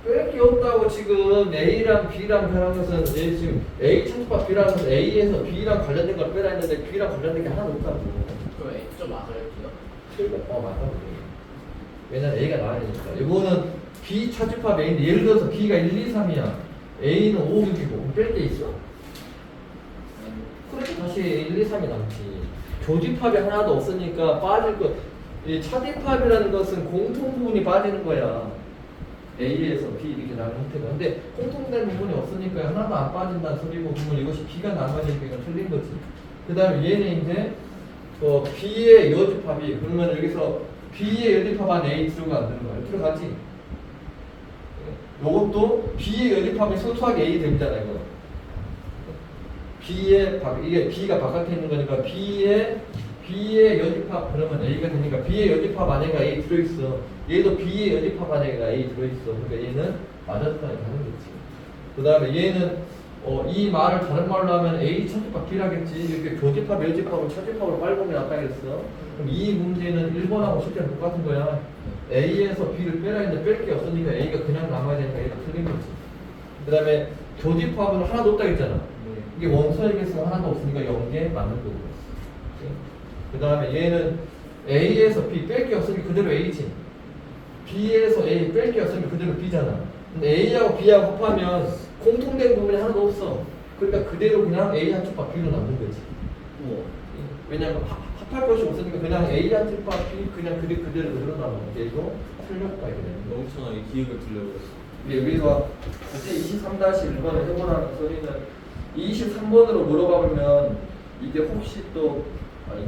뺄 게 없다고 지금 A랑 B랑 변한 것은 얘 지금 A 차집합 B라는 것은 A에서 B랑 관련된 걸 빼라 했는데 B랑 관련된 게 하나도 없다고. 그럼 A점 맞아요 B가? 맞다. 왜냐면 A가 나와야 되니까. 이거는 B 차집합 A인데 예를 들어서 B가 1, 2, 3이야. A는 5, 6이고 그럼 뺄 게 있어? 그래 다시 1, 2, 3이 남지. 교집합이 하나도 없으니까 빠질 거. 이 차집합이라는 것은 공통 부분이 빠지는 거야. A에서 B 이렇게 나는 형태가. 근데 공통된 부분이 없으니까 하나도 안 빠진다는 소리고, 그러면 이것이 B가 남아야 되니까 이건 틀린 거지. 그 다음에 얘는 이제 B의 여집합이, 그러면 여기서 B의 여집합 안에 A 들어가 안 들어가? 들어가지. 요것도 B의 여집합이 소소하게 A 됩니다, 이거. 이게 B가 바깥에 있는 거니까 B의 여집합, 그러면 A가 되니까 B의 여집합 안에가 A 들어있어. 얘도 B의 여집합 안에가 A 들어있어. 그러니까 얘는 맞았다는 게 하는 거지. 그 다음에 얘는 이 말을 다른 말로 하면 A 차집합 B라겠지. 이렇게 교집합, 여집합을 차집합으로 빨보면 낫다겠어. 그럼 이 문제는 1번하고 실제로 똑같은 거야. A에서 B를 빼라 했는데 뺄 게 없으니까 A가 그냥 남아야 되니까 얘가 틀린 거지. 그 다음에 교집합은 하나도 없다 했잖아. 이게 원소에게서 하나도 없으니까 0개 맞는 거고. 그 다음에 얘는 A에서 B 뺄 게 없으니까 그대로 A지. B에서 A 뺄 게 없으면 그대로 B잖아. 근데 A하고 B하고 합하면 공통된 부분이 하나도 없어. 그러니까 그대로 그냥 A 한 촉과 B로 남는 거지. 왜냐면 합할 것이 없으니까 그냥 A 한 촉과 B 그냥 그대로 늘어나는 얘도 틀렸다 이거네. 멍청하게 기억을 들려버렸어. 여기서 굳이 23-1번을 해보라는 소리는 23번으로 물어봐보면 이게 혹시 또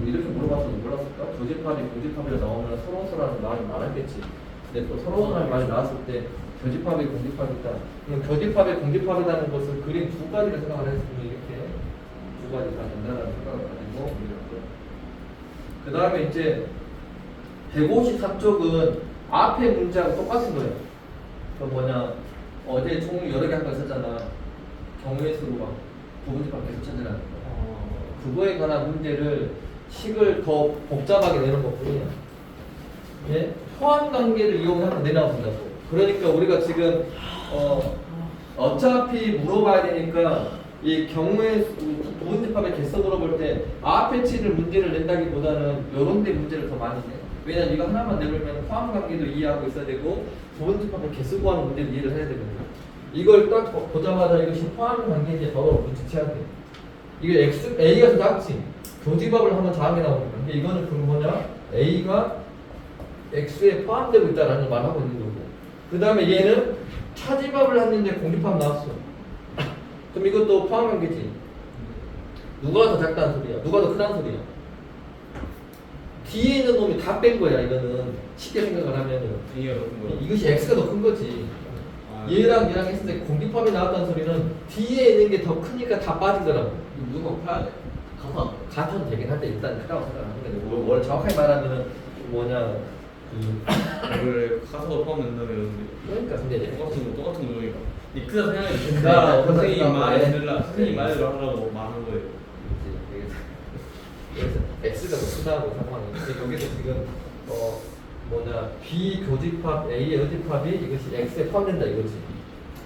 이렇게 물어봤어도 몰랐을까? 교집합이 공집합이라 나오면 서로서라는 말이 많았겠지. 근데 또 서로서라는 말이 나왔을 때 교집합이 공집합이다. 그럼 교집합이 공집합이라는 것을 그림 두 가지를 생각을 했으면 이렇게 두 가지가 된다는 생각을 가지고 그 다음에 이제 153쪽은 앞에 문제하고 똑같은 거예요. 그 뭐냐 어제 종류 여러 개 한 거 있었잖아. 경우의 수로 막 부분집합 계속 찾으라는 거. 그거에 관한 문제를 식을 더 복잡하게 내는 것뿐이야. 예? 포함 관계를 이용해서 내놔본다고. 그러니까 우리가 지금 어차피 물어봐야 되니까 이 경우의 부분집합의 개수 물어볼 때 앞에 치를 문제를 낸다기보다는 요런 데 문제를 더 많이 내. 왜냐면 이거 하나만 내보면 포함 관계도 이해하고 있어야 되고 부분집합의 개수 구하는 문제를 이해를 해야 되거든요. 이걸 딱 보자마자 이것이 포함 관계인지 바로 눈치채야 돼. 이게 A가 더 작지. 교집합을 하면 작게 나오니까. 근데 이거는 그럼 뭐냐? A가 X에 포함되고 있다라는 말을 하고 있는 거고. 그 다음에 얘는 차집합을 했는데 공집합 나왔어. 그럼 이것도 포함 관계지. 누가 더 작다는 소리야? 누가 더 크다는 소리야? 뒤에 있는 놈이 다 뺀 거야. 이거는 쉽게 생각을 하면은 A가 높은 거야. 이것이 X가 더 큰 거지. 얘랑 얘랑 했을 때 공기팝이 나왔다는 소리는 뒤에 있는 게 더 크니까 다 빠지더라고. 이거 누가 파야 돼? 가서 안 돼. 가천 되긴 한데 일단 크다고 생각하는 건데 뭘 정확하게 말하면은 뭐냐 원래 가사가 포함된다면 그러니까 근데 이제 똑같은 노동이다. 이 크다 생각이 나 든다. 선생님 그래서 말을 들라. 선생님 말대로 하라고 말하는 거예요. 여기서 X가 더 크다고 상관이 근데 여기서 지금 뭐냐 B 교집합 A의 여집합이 이것이 X에 포함된다 이거지.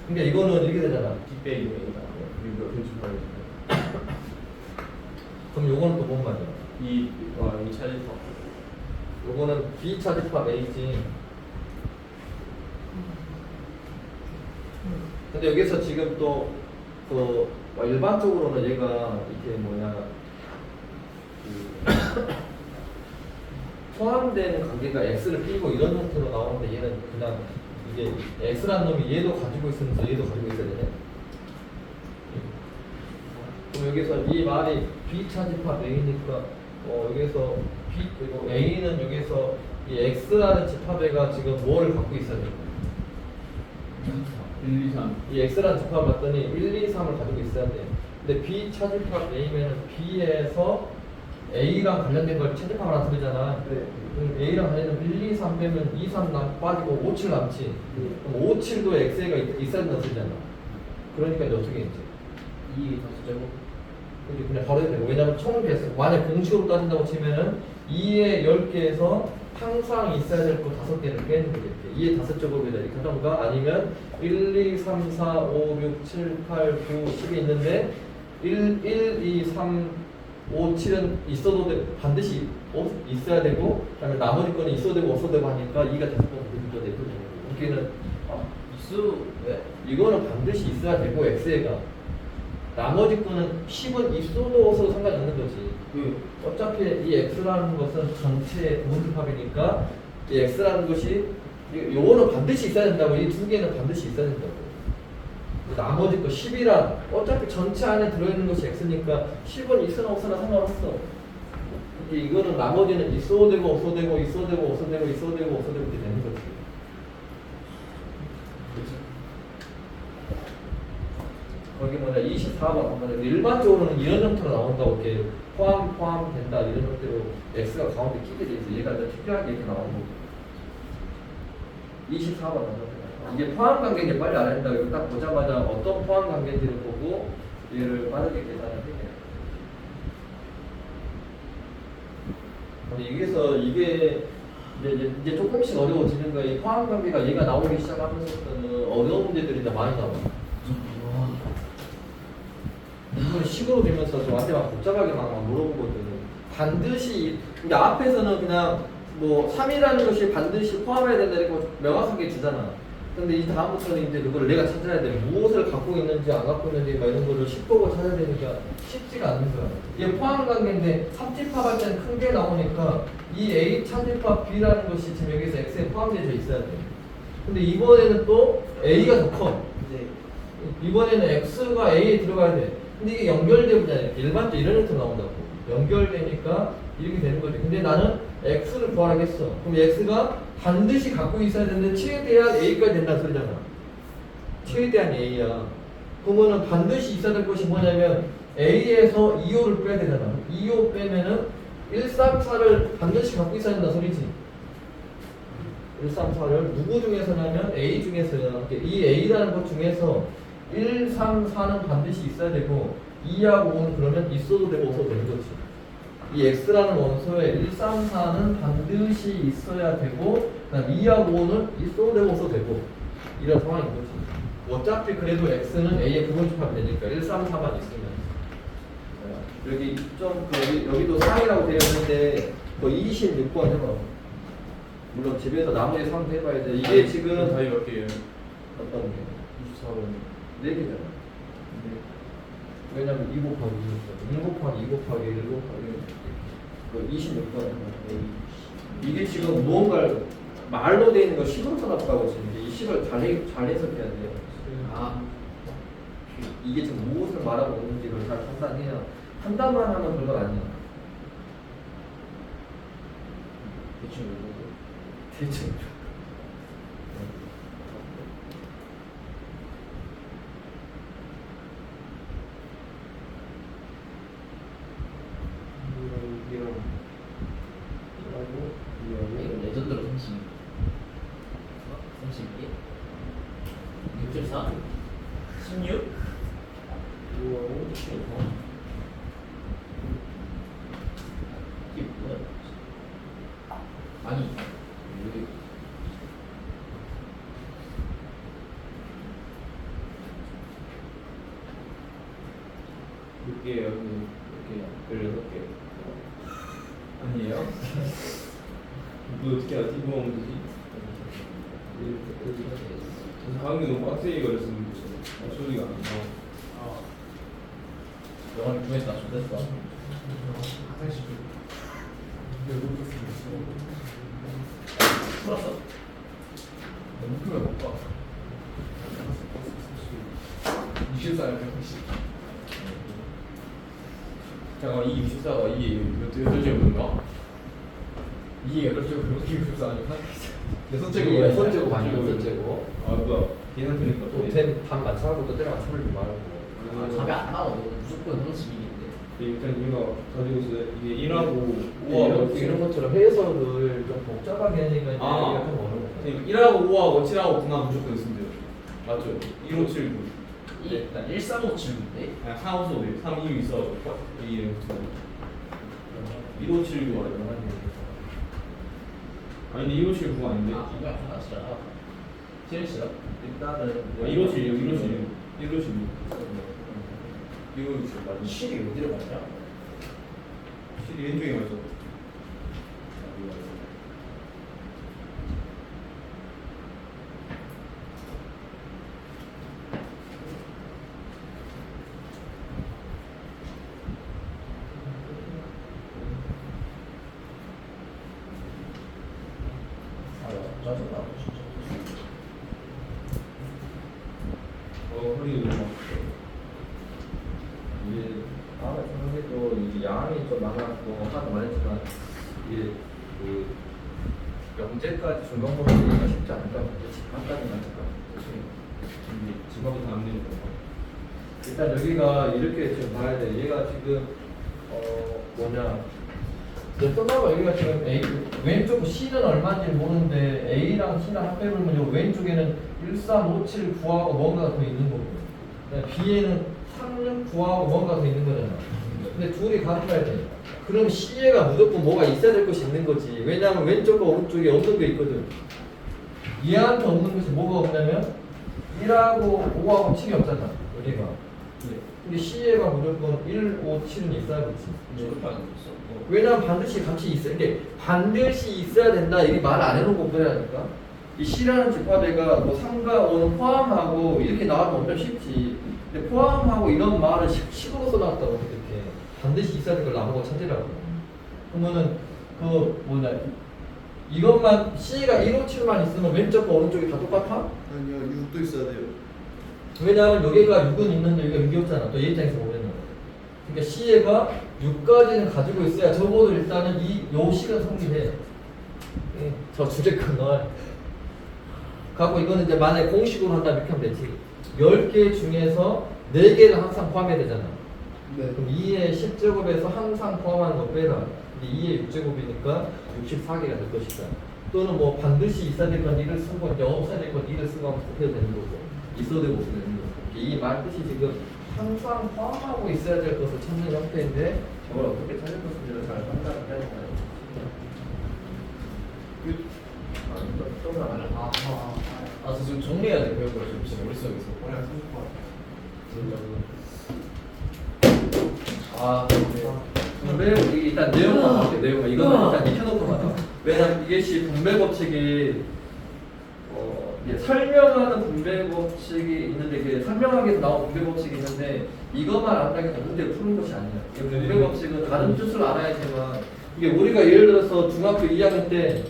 그러니까 이거는 이렇게 되잖아. 뒷배기 A다. 이거 편집하는 그럼 요거는 또 뭔 말이야? 이 차지법. 요거는 B 차집합 A지. 근데 여기서 지금 또그 일반적으로는 얘가 이게 뭐냐 포함된 관계가 X를 띄고 이런 형태로 나오는데 얘는 그냥 이게 X라는 놈이 얘도 가지고 있으면서 얘도 가지고 있어야 되네. 그럼 여기서 이 말이 B 차집합 A니까 여기서 B 그리고 A는 여기서 이 X라는 집합애가 지금 뭐를 갖고 있어야 돼? 1, 2, 3. 이 X라는 집합을 봤더니 1, 2, 3을 가지고 있어야 돼. 근데 B 차집합 A면은 B에서 A랑 관련된 걸 차집합을 한 소리잖아. 네. 그럼 A랑 관련된 1, 2, 3 빼면 2, 3 빠지고 5, 7 남지. 그럼 5, 7도 X가 있어야 된다는 소리잖아. 그러니까 이제 어떻게 했지? 2 다섯 제곱. 이제 그냥 버려도 되고 왜냐면 총 개수 만약 공식으로 따진다고 치면은 2에 10개에서 항상 있어야 될 거 5개를 빼는 거겠지. 2에 5제곱이다 이렇게 하던가 아니면 1, 2, 3, 4, 5, 6, 7, 8, 9, 10이 있는데 1, 2, 3, 5, 7은 있어도 반드시 있어야 되고 그다음에 나머지 거는 있어도 되고 없어도 되고 하니까 2가 5번 되니까 되거든요. 여기는 있어. 왜? 이거는 반드시 있어야 되고 X가 나머지 거는 10은 있어도 없어도 상관이 없는 거지. 어차피 이 X라는 것은 전체의 부분집합이니까 이 X라는 것이 요거는 반드시 있어야 된다고 이 두 개는 반드시 있어야 된다고. 나머지 거 10이란 어차피 전체 안에 들어있는 것이 X니까 10은 있으나 없으나 상관없어. 근데 이거는 나머지는 있어도 되고 없어도 되고 있어도 되고 없어도 되고 있어도 되고 없어도 되고 이렇게 되는 거지. 거기 뭐냐 24번 보면 일반적으로는 이런 형태로 나온다고 이렇게 포함된다 이런 형태로 X가 가운데 끼게 돼 있어. 얘가 더 특이하게 이렇게 나오는 거고. 24번 나옵니다. 이게 포함 관계인지 빨리 알아야 된다. 이거 딱 보자마자 어떤 포함 관계인지를 보고 얘를 빠르게 계산을 해야 근데 여기서 이게 이제 조금씩 어려워지는 거야. 이 포함 관계가 얘가 나오기 시작하면서부터는 어려운 문제들이 더 많이 나와. 이걸 식으로 되면서 저한테 막 복잡하게 막 물어보거든. 반드시 근데 앞에서는 그냥 뭐 3이라는 것이 반드시 포함해야 된다 이렇게 명확하게 주잖아. 근데 이 다음부터는 이제 그거를 내가 찾아야 돼. 무엇을 갖고 있는지 안 갖고 있는지 막 이런 거를 짚보고 찾아야 되니까 쉽지가 않는 거야. 이게 포함 관계인데 합집합할 때는 큰 게 나오니까 이 A 차집합 B라는 것이 지금 여기서 X에 포함되어 있어야 돼. 근데 이번에는 또 A가 더 커. 이번에는 X가 A에 들어가야 돼. 근데 이게 연결되잖아요. 일반적으로 이런 형태로 나온다고. 연결되니까 이렇게 되는 거지. 근데 나는 X를 구하라겠어. 그럼 X가 반드시 갖고 있어야 되는데 최대한 A까지 된다는 소리잖아. 최대한 A야. 그러면은 반드시 있어야 될 것이 뭐냐면 A에서 2호를 빼야 되잖아. 2호 빼면은 1, 3, 4를 반드시 갖고 있어야 된다는 소리지. 1, 3, 4를 누구 중에서냐면 A 중에서요. 이 A라는 것 중에서 1, 3, 4는 반드시 있어야 되고 2하고 5는 그러면 있어도 되고 없어도 되는 거지. 이 X라는 원소에 1, 3, 4는 반드시 있어야 되고 그다음 2하고 5는 있어도 되고 없어도 되고 이런 상황인 거지. 어차피 그래도 X는 A의 부분집합이 되니까 1, 3, 4만 있으면 여기 좀 여기도 3이라고 되어 있는데 그 26번 해봐. 물론 집에서 나머지 3도 해봐야 돼. 이게 지금 답이 몇 개예요? 어떤 게? 24번. 4개잖아. 왜냐면 2 곱하기 2 1 곱하기 2 곱하기 1 곱하기 26번 이게 지금 무언가를 말로 되어 있는 거 10으로 써놨다고 지금 이 10을 잘 해석해야 돼요. 이게 지금 무엇을 말하고 있는지를 잘 판단해야 판단만 하면 별거 아니야. 대충 4? 16? 우와, 오, 이게 뭐야? 아니 왜 몇 개예요? 몇 개야? 16개. 아니에요? 이거 어떻게 알지? 이거 하면 되지? 방금 너무 빡세게 걸렸으면 소리가 안 나와. 영화를 구했다 좋댔어. 풀었어? 너무 크면 못 봐. 24를 160. 잠깐만, 이게 64가 이게 몇 제곱인가? 이게 8제곱, 이게 64 아니고 여섯 제곱 제곱 아니고 여섯 제곱. 아, 뭐야. 계산되니까 또 또반 맞춰갖고 또 때려 맞춰버리지 말고. 답이 안 나오고 무조건 형식인데. 일단 이거 가지고 있어요. 이게 1하고 이런 것처럼 해석을 좀 복잡하게 하니까 이제 아. 이게 좀 어려워. 1하고 5하고 7하고 9만 무조건 쓰면 돼요. 맞죠? 1579. 일단 13579인데. 아니, 4호소 3 이유 있어가지고 이름 붙이고 1579 아니야? 아니 근데 1579가 아닌데? 아 이거 약간 낫잖아. 제일 싫어? 일단은 1576 1576 1576 1576 맞아. 실이 어디로 가냐? 실이 왼쪽에 맞아. 짜증나 진짜. 허리가 너무 이게 다음에 생각해도 이게 양이 좀 많았고 하도 말했지만 이게 그 영재까지 중간고사 쓰기가 쉽지 않을까 집합까지는 않을까. 이게 집합이 다안 되니까. 일단 여기가 이렇게 지금 봐야 돼. 얘가 지금 뭐냐? 써봐봐. 여기가 지금 A 왼쪽 C는 얼마인지 모르는데 A랑 C랑 합해보면 요 왼쪽에는 1, 3, 5, 7, 9하고 뭔가가 더 있는 거고, B에는 3, 6, 9하고 뭔가가 더 있는 거잖아. 근데 둘이 같아야 돼. 그럼 C에가 무조건 뭐가 있어야 될 것이 있는 거지. 왜냐하면 왼쪽과 오른쪽에 없는 게 있거든. 얘한테 없는 것이 뭐가 없냐면 1하고 5하고 7이 없잖아. 여기가. 근데 C에가 무조건 1, 5, 7은 있어야겠지. 저렇게 안 됐어. 왜냐면 반드시 같이 있어야 돼. 반드시 있어야 된다. 이게 말 안 해놓고 그래야니까. 이 C라는 집합애가 뭐 3과 5는 포함하고 이렇게 나오면 엄청 쉽지. 근데 포함하고 이런 말을 식으로 써놨다고 이렇게. 반드시 있어야 될 걸 나보고 찾으라고. 그러면은 그 뭐냐 이것만 C가 1, 5, 7만 있으면 왼쪽과 오른쪽이 다 똑같아? 아니요, 6도 있어야 돼요. 왜냐하면 여기가 6은 있는데 여기가 6이 없잖아. 또 얘 입장에서 보면. 그러니까 C가 6까지는 가지고 있어야 적어도 일단은 요 식은 성립해. 예, 저 주제권을 갖고 이거는 이제 만약에 공식으로 한다면 이렇게 하면 되지. 10개 중에서 4개를 항상 포함해야 되잖아. 네. 그럼 2의 10제곱에서 항상 포함하는 거 빼라. 근데 2의 6제곱이니까 64개가 될 것이다. 또는 뭐 반드시 있어야 될 건 1을 쓰고 이제 없어야 될 건 1을 쓰고 하면 그렇게 되는 거고, 있어야 되고 없어야 되는 거고. 이 말 뜻이 지금 항상 포함하고 있어야 될 것을 찾는 형태인데 저걸 어떻게 찾을 것인지를 잘 판단을 해야 된다. 저 지금 정리해야 돼 배운 걸 지금 머릿속에서. 그냥 30번. 분배 일단 내용만 볼게. 내용만 이거는 일단 익혀놓고 봐라. 왜냐면 이게 분배 법칙이 이게 설명하는 분배 법칙이 있는데 이게 설명하기 위해서 나온 분배 법칙이 있는데 이것만 안다고 해서 문제를 푸는 것이 아니야. 이 분배 법칙은 다른 뜻을 알아야지만 이게 우리가 예를 들어서 중학교 2학년 때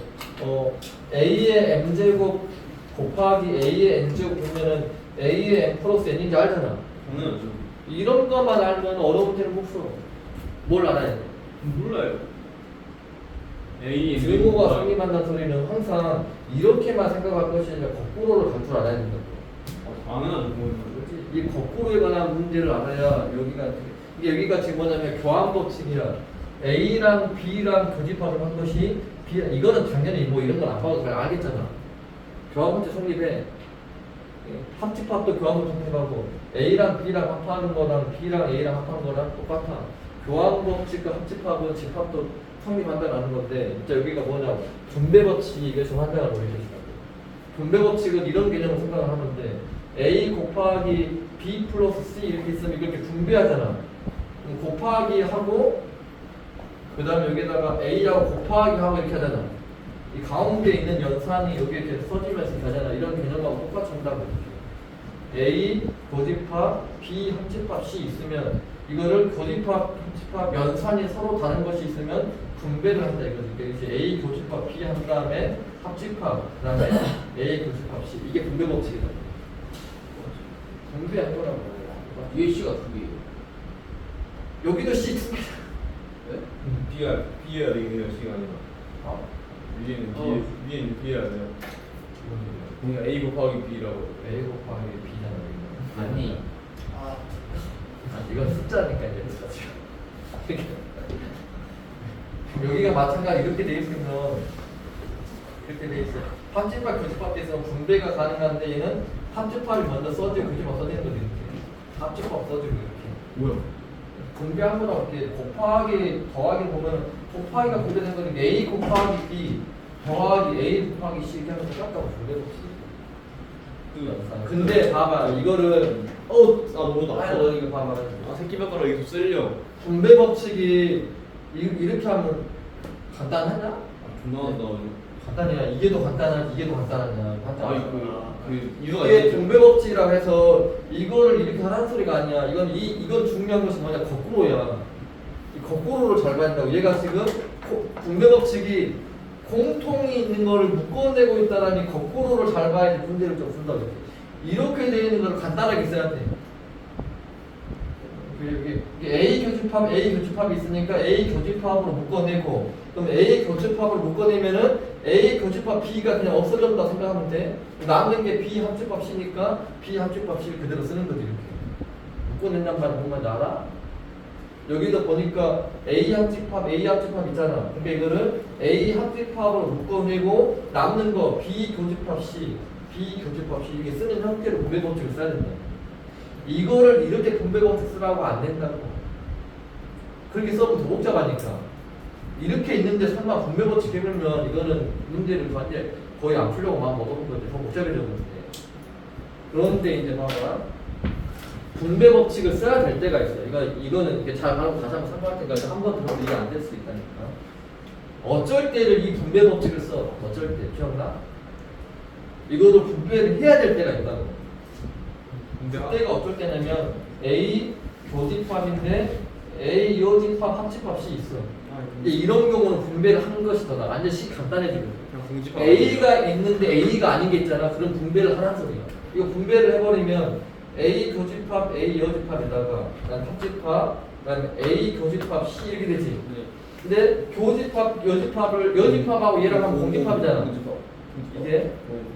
A의 m제곱 곱하기 A의 n제곱 보면은 A의 m 플러스 n인지 알잖아. 당연하죠. 이런 것만 알면 어려운 문제는 못 풀어. 뭘 알아야 돼? 몰라요. A 증오가 성립한다는 소리는 항상 이렇게만 생각할 것이 아니라 거꾸로를 갈 줄 알아야 된다. 당연하죠. 그렇지? 이 거꾸로에 관한 문제를 알아야 여기가 지금 뭐냐면 교환 법칙이야. A랑 B랑 교집합을 한 것이 이거는 당연히 뭐 이런 건 안 봐도 잘 알겠잖아. 교환 법칙 성립해. 합집합도 교환법 적용하고 A랑 B랑 합하는 거랑 B랑 A랑 합하는 거랑 똑같아. 교환법칙과 합집합은 집합도 성립한다는 건데 진짜 여기가 뭐냐 분배 법칙에 좀 한다는 거예요. 분배 법칙은 이런 개념을 생각을 하는데 A 곱하기 B 플러스 C 이렇게 있으면 이걸 이렇게 분배하잖아. 곱하기 하고 그 다음에 여기다가 A하고 곱하기 하고 이렇게 하잖아. 이 가운데 있는 연산이 여기 이렇게 써지면서 이렇게 하잖아. 이런 개념하고 똑같이 한다고 이렇게. A 교집합 B 합집합 C 있으면 이거를 교집합 합집합 연산이 서로 다른 것이 있으면 분배를 한다 이거지. 그러니까 이제 A 교집합 B 한 다음에 합집합 그다음에 A 교집합 C 이게 분배 법칙이다. 분배한 거라고. 뒤에 C가 두 개예요. 여기도 C 두 개. B해야 되겠네요 시간이. 어? 위에는 B해야 돼요. 그러니까 A 곱하기 B라고. A 곱하기 B잖아. 여기는. 아니. 아, 이건 숫자니까 이제 숫자죠. 여기가 마찬가지 이렇게 돼 있으면 이렇게 돼 있어. 합집합 교집합에서 분배가 가능한데 얘는 합집합이 먼저 써지고 교집합 써지는 거지 이렇게. 합집합 써지고 이렇게. 뭐야? 분배한 거랑 이렇게 곱하기 더하기 보면 곱하기가 분배된 거는 A 곱하기 B 더하기 A 곱하기 C 이렇게 하면 똑같다고 분배법칙. 근데 봐봐 이거를 너무 너 이거 봐봐. 새끼발가락 이거 쓸려. 분배 법칙이 이렇게 하면 간단하냐? 존나 간다. 간단해야 이게 더 간단하지 이게 더 간단하냐? 이유가 이게 있겠죠. 분배 법칙이라고 해서 이거를 이렇게 하라는 소리가 아니야. 이건 중요한 것이 뭐냐? 거꾸로야. 이 거꾸로를 잘 봐야 된다고. 얘가 지금 분배 법칙이 공통이 있는 거를 묶어내고 있다라니 거꾸로를 잘 봐야지 문제를 좀 푼다고. 이렇게 되어 있는 걸 간단하게 써야 돼. 이게 A 교집합이 있으니까 A 교집합으로 묶어내고 그럼 A 교집합으로 묶어내면은 A 교집합 B가 그냥 없어졌다 생각하면 돼. 남는 게 B 합집합 C니까 B 합집합 C를 그대로 쓰는 거지 이렇게. 묶어낸단 말이 뭔 말인지 알아? 여기도 보니까 A 합집합 있잖아. 그러니까 이거를 A 합집합으로 묶어내고 남는 거 B 교집합 C 이렇게 쓰는 형태로 분배 법칙을 써야 된다. 이거를 이렇게 분배 법칙 쓰라고 안 된다고. 그렇게 써면 더 복잡하니까. 이렇게 있는데 설마 분배 법칙 해보면 이거는 문제를 완전 거의 안 풀려고 마음 먹어본 건데 더 복잡해졌는데. 그런데 이제 봐봐. 분배 법칙을 써야 될 때가 있어. 이거는 이렇게 잘 하고 다시 한번 참고할 테니까 한번 들어도 이게 안 될 수 있다니까. 어쩔 때를 이 분배 법칙을 써. 어쩔 때 기억나? 이거도 분배를 해야 될 때가 있다고. 그때가 어쩔 때냐면 A 교집합인데 A 여집합 합집합 C 있어. 이런 경우는 분배를 하는 것이 더 나아. 완전 시 간단해지거든. A가 있는데 A가 아닌 게 있잖아. 그럼 분배를 하라는 소리야. 이거 분배를 해버리면 A 교집합 A 여집합에다가 난 합집합 난 A 교집합 C 이렇게 되지. 근데 교집합 여집합하고 얘랑 하면 공집합이잖아. 이게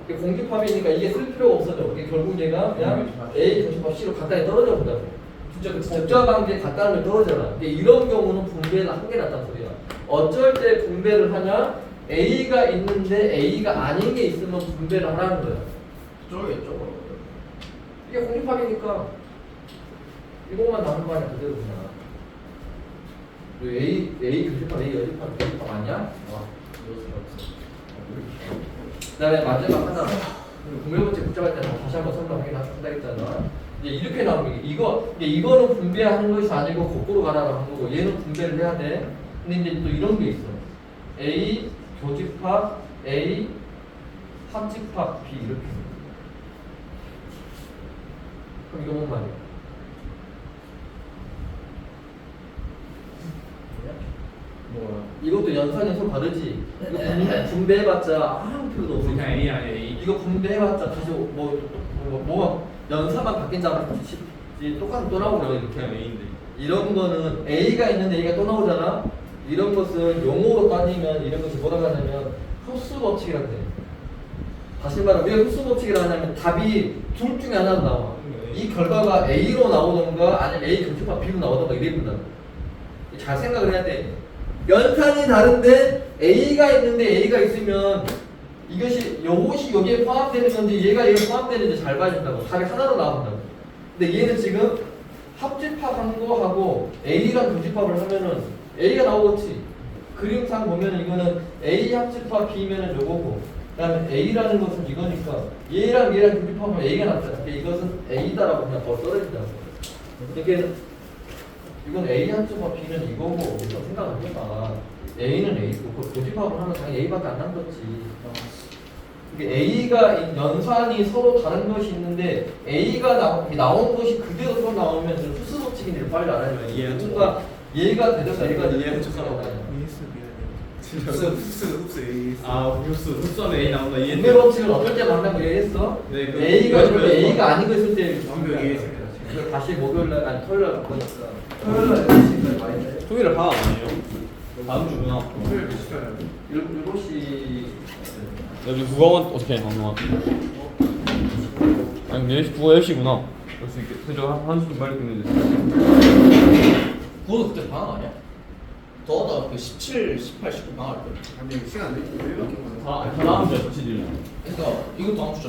공집합이니까 이게 쓸 필요가 없어져. 이게 결국 얘가 그냥 A 교집합 C로 간단히 떨어져 본다고. 진짜 복잡한 게 간단하게 떨어져라. 이런 경우는 분배를 한 게 낫다는 소리야. 어쩔 때 분배를 하냐? A가 있는데 A가 아닌 게 있으면 분배를 하라는 거야. 저거겠죠. 이게 공집합이니까 이것만 남는 거 아니야 그대로 그냥. A 교집합 A 여집합 교집합 아니야? 그다음에 마지막 하나 분배법칙 복잡할 때는 다시 한번 설명하긴 한다겠잖아. 이제 이렇게 나오는 게 이거는 분배하는 것이 아니고 거꾸로 가라고 한 거고 얘는 분배를 해야 돼. 근데 이제 또 이런 게 있어. A 교집합 A 합집합 B 이렇게. 그럼 이거 뭔 말이야? 뭐야? 이것도 연산이 서로 다르지. 이거 분배해봤자 아무 필요도 없어. 그냥 A 아니야 A. 이거 분배해봤자 다시 뭐가 연산만 바뀐다면 똑같은 또 나오고 이렇게. 그냥 A인데. 이런 거는 A가 있는데 A가 또 나오잖아. 이런 것은 용어로 따지면 이런 것이 뭐라고 하냐면 흡수 법칙이라고 돼. 다시 말하면 왜 흡수 법칙이라고 하냐면 답이 둘 중에 하나로 나와. 이 결과가 A로 나오던가 아니면 A 교집합 B로 나오던가 이래 본다고. 잘 생각을 해야 돼. 연산이 다른데 A가 있는데 A가 있으면 이것이 요것이 여기에 포함되는 건지 얘가 여기에 포함되는지 잘 봐야 된다고. 답이 하나로 나온다고. 근데 얘는 지금 합집합한 거하고 A랑 교집합을 하면은 A가 나오겠지. 그림상 보면은 이거는 A 합집합 B면은 요거고, 그다음에 A라는 것은 이거니까 얘랑 얘랑 교집합하면 A가 나타나. 이것은 A다라고 그냥 바로 떨어진다고. 이게 이건 A 합집합 B는 이거고 이거 생각 안 해봐. A는 A고 그 교집합을 하면 당연히 A밖에 안 남겠지. 이게 A가 연산이 서로 다른 것이 있는데 A가 나온 것이 그대로 서로 나오면 수수 법칙인지를 빨리 알아야 돼. 뭔가 얘가 되져서 얘가 되져서 흡수 아 흡수하면 A 나온다 분배 이해했네. 법칙을 어떨 때 만나고 얘기했어? 네, 그 A가 그 A가 아닌 거 있을 때 완벽히 이해했습니다. 그걸 다시 목요일날 아니 토요일날 바꾸니까 토요일날 지금 많이 돼. 토요일에 방학 아니에요? 다음 주구나. 토요일 몇 시까지 하죠? 7시 여기 국어원 어떻게 해 방학? 아니 4시 국어 10시구나. 그래서 이렇게 그저 한숨 빨리 끝내지. 그것도 그때 방학 아니야? 더 하다가 그 17, 18, 19 방학 할 거야. 아니 시간 내 1밖에 못 다 다음 주에 며칠이냐? 그러니까 이것도 다음 주잖아.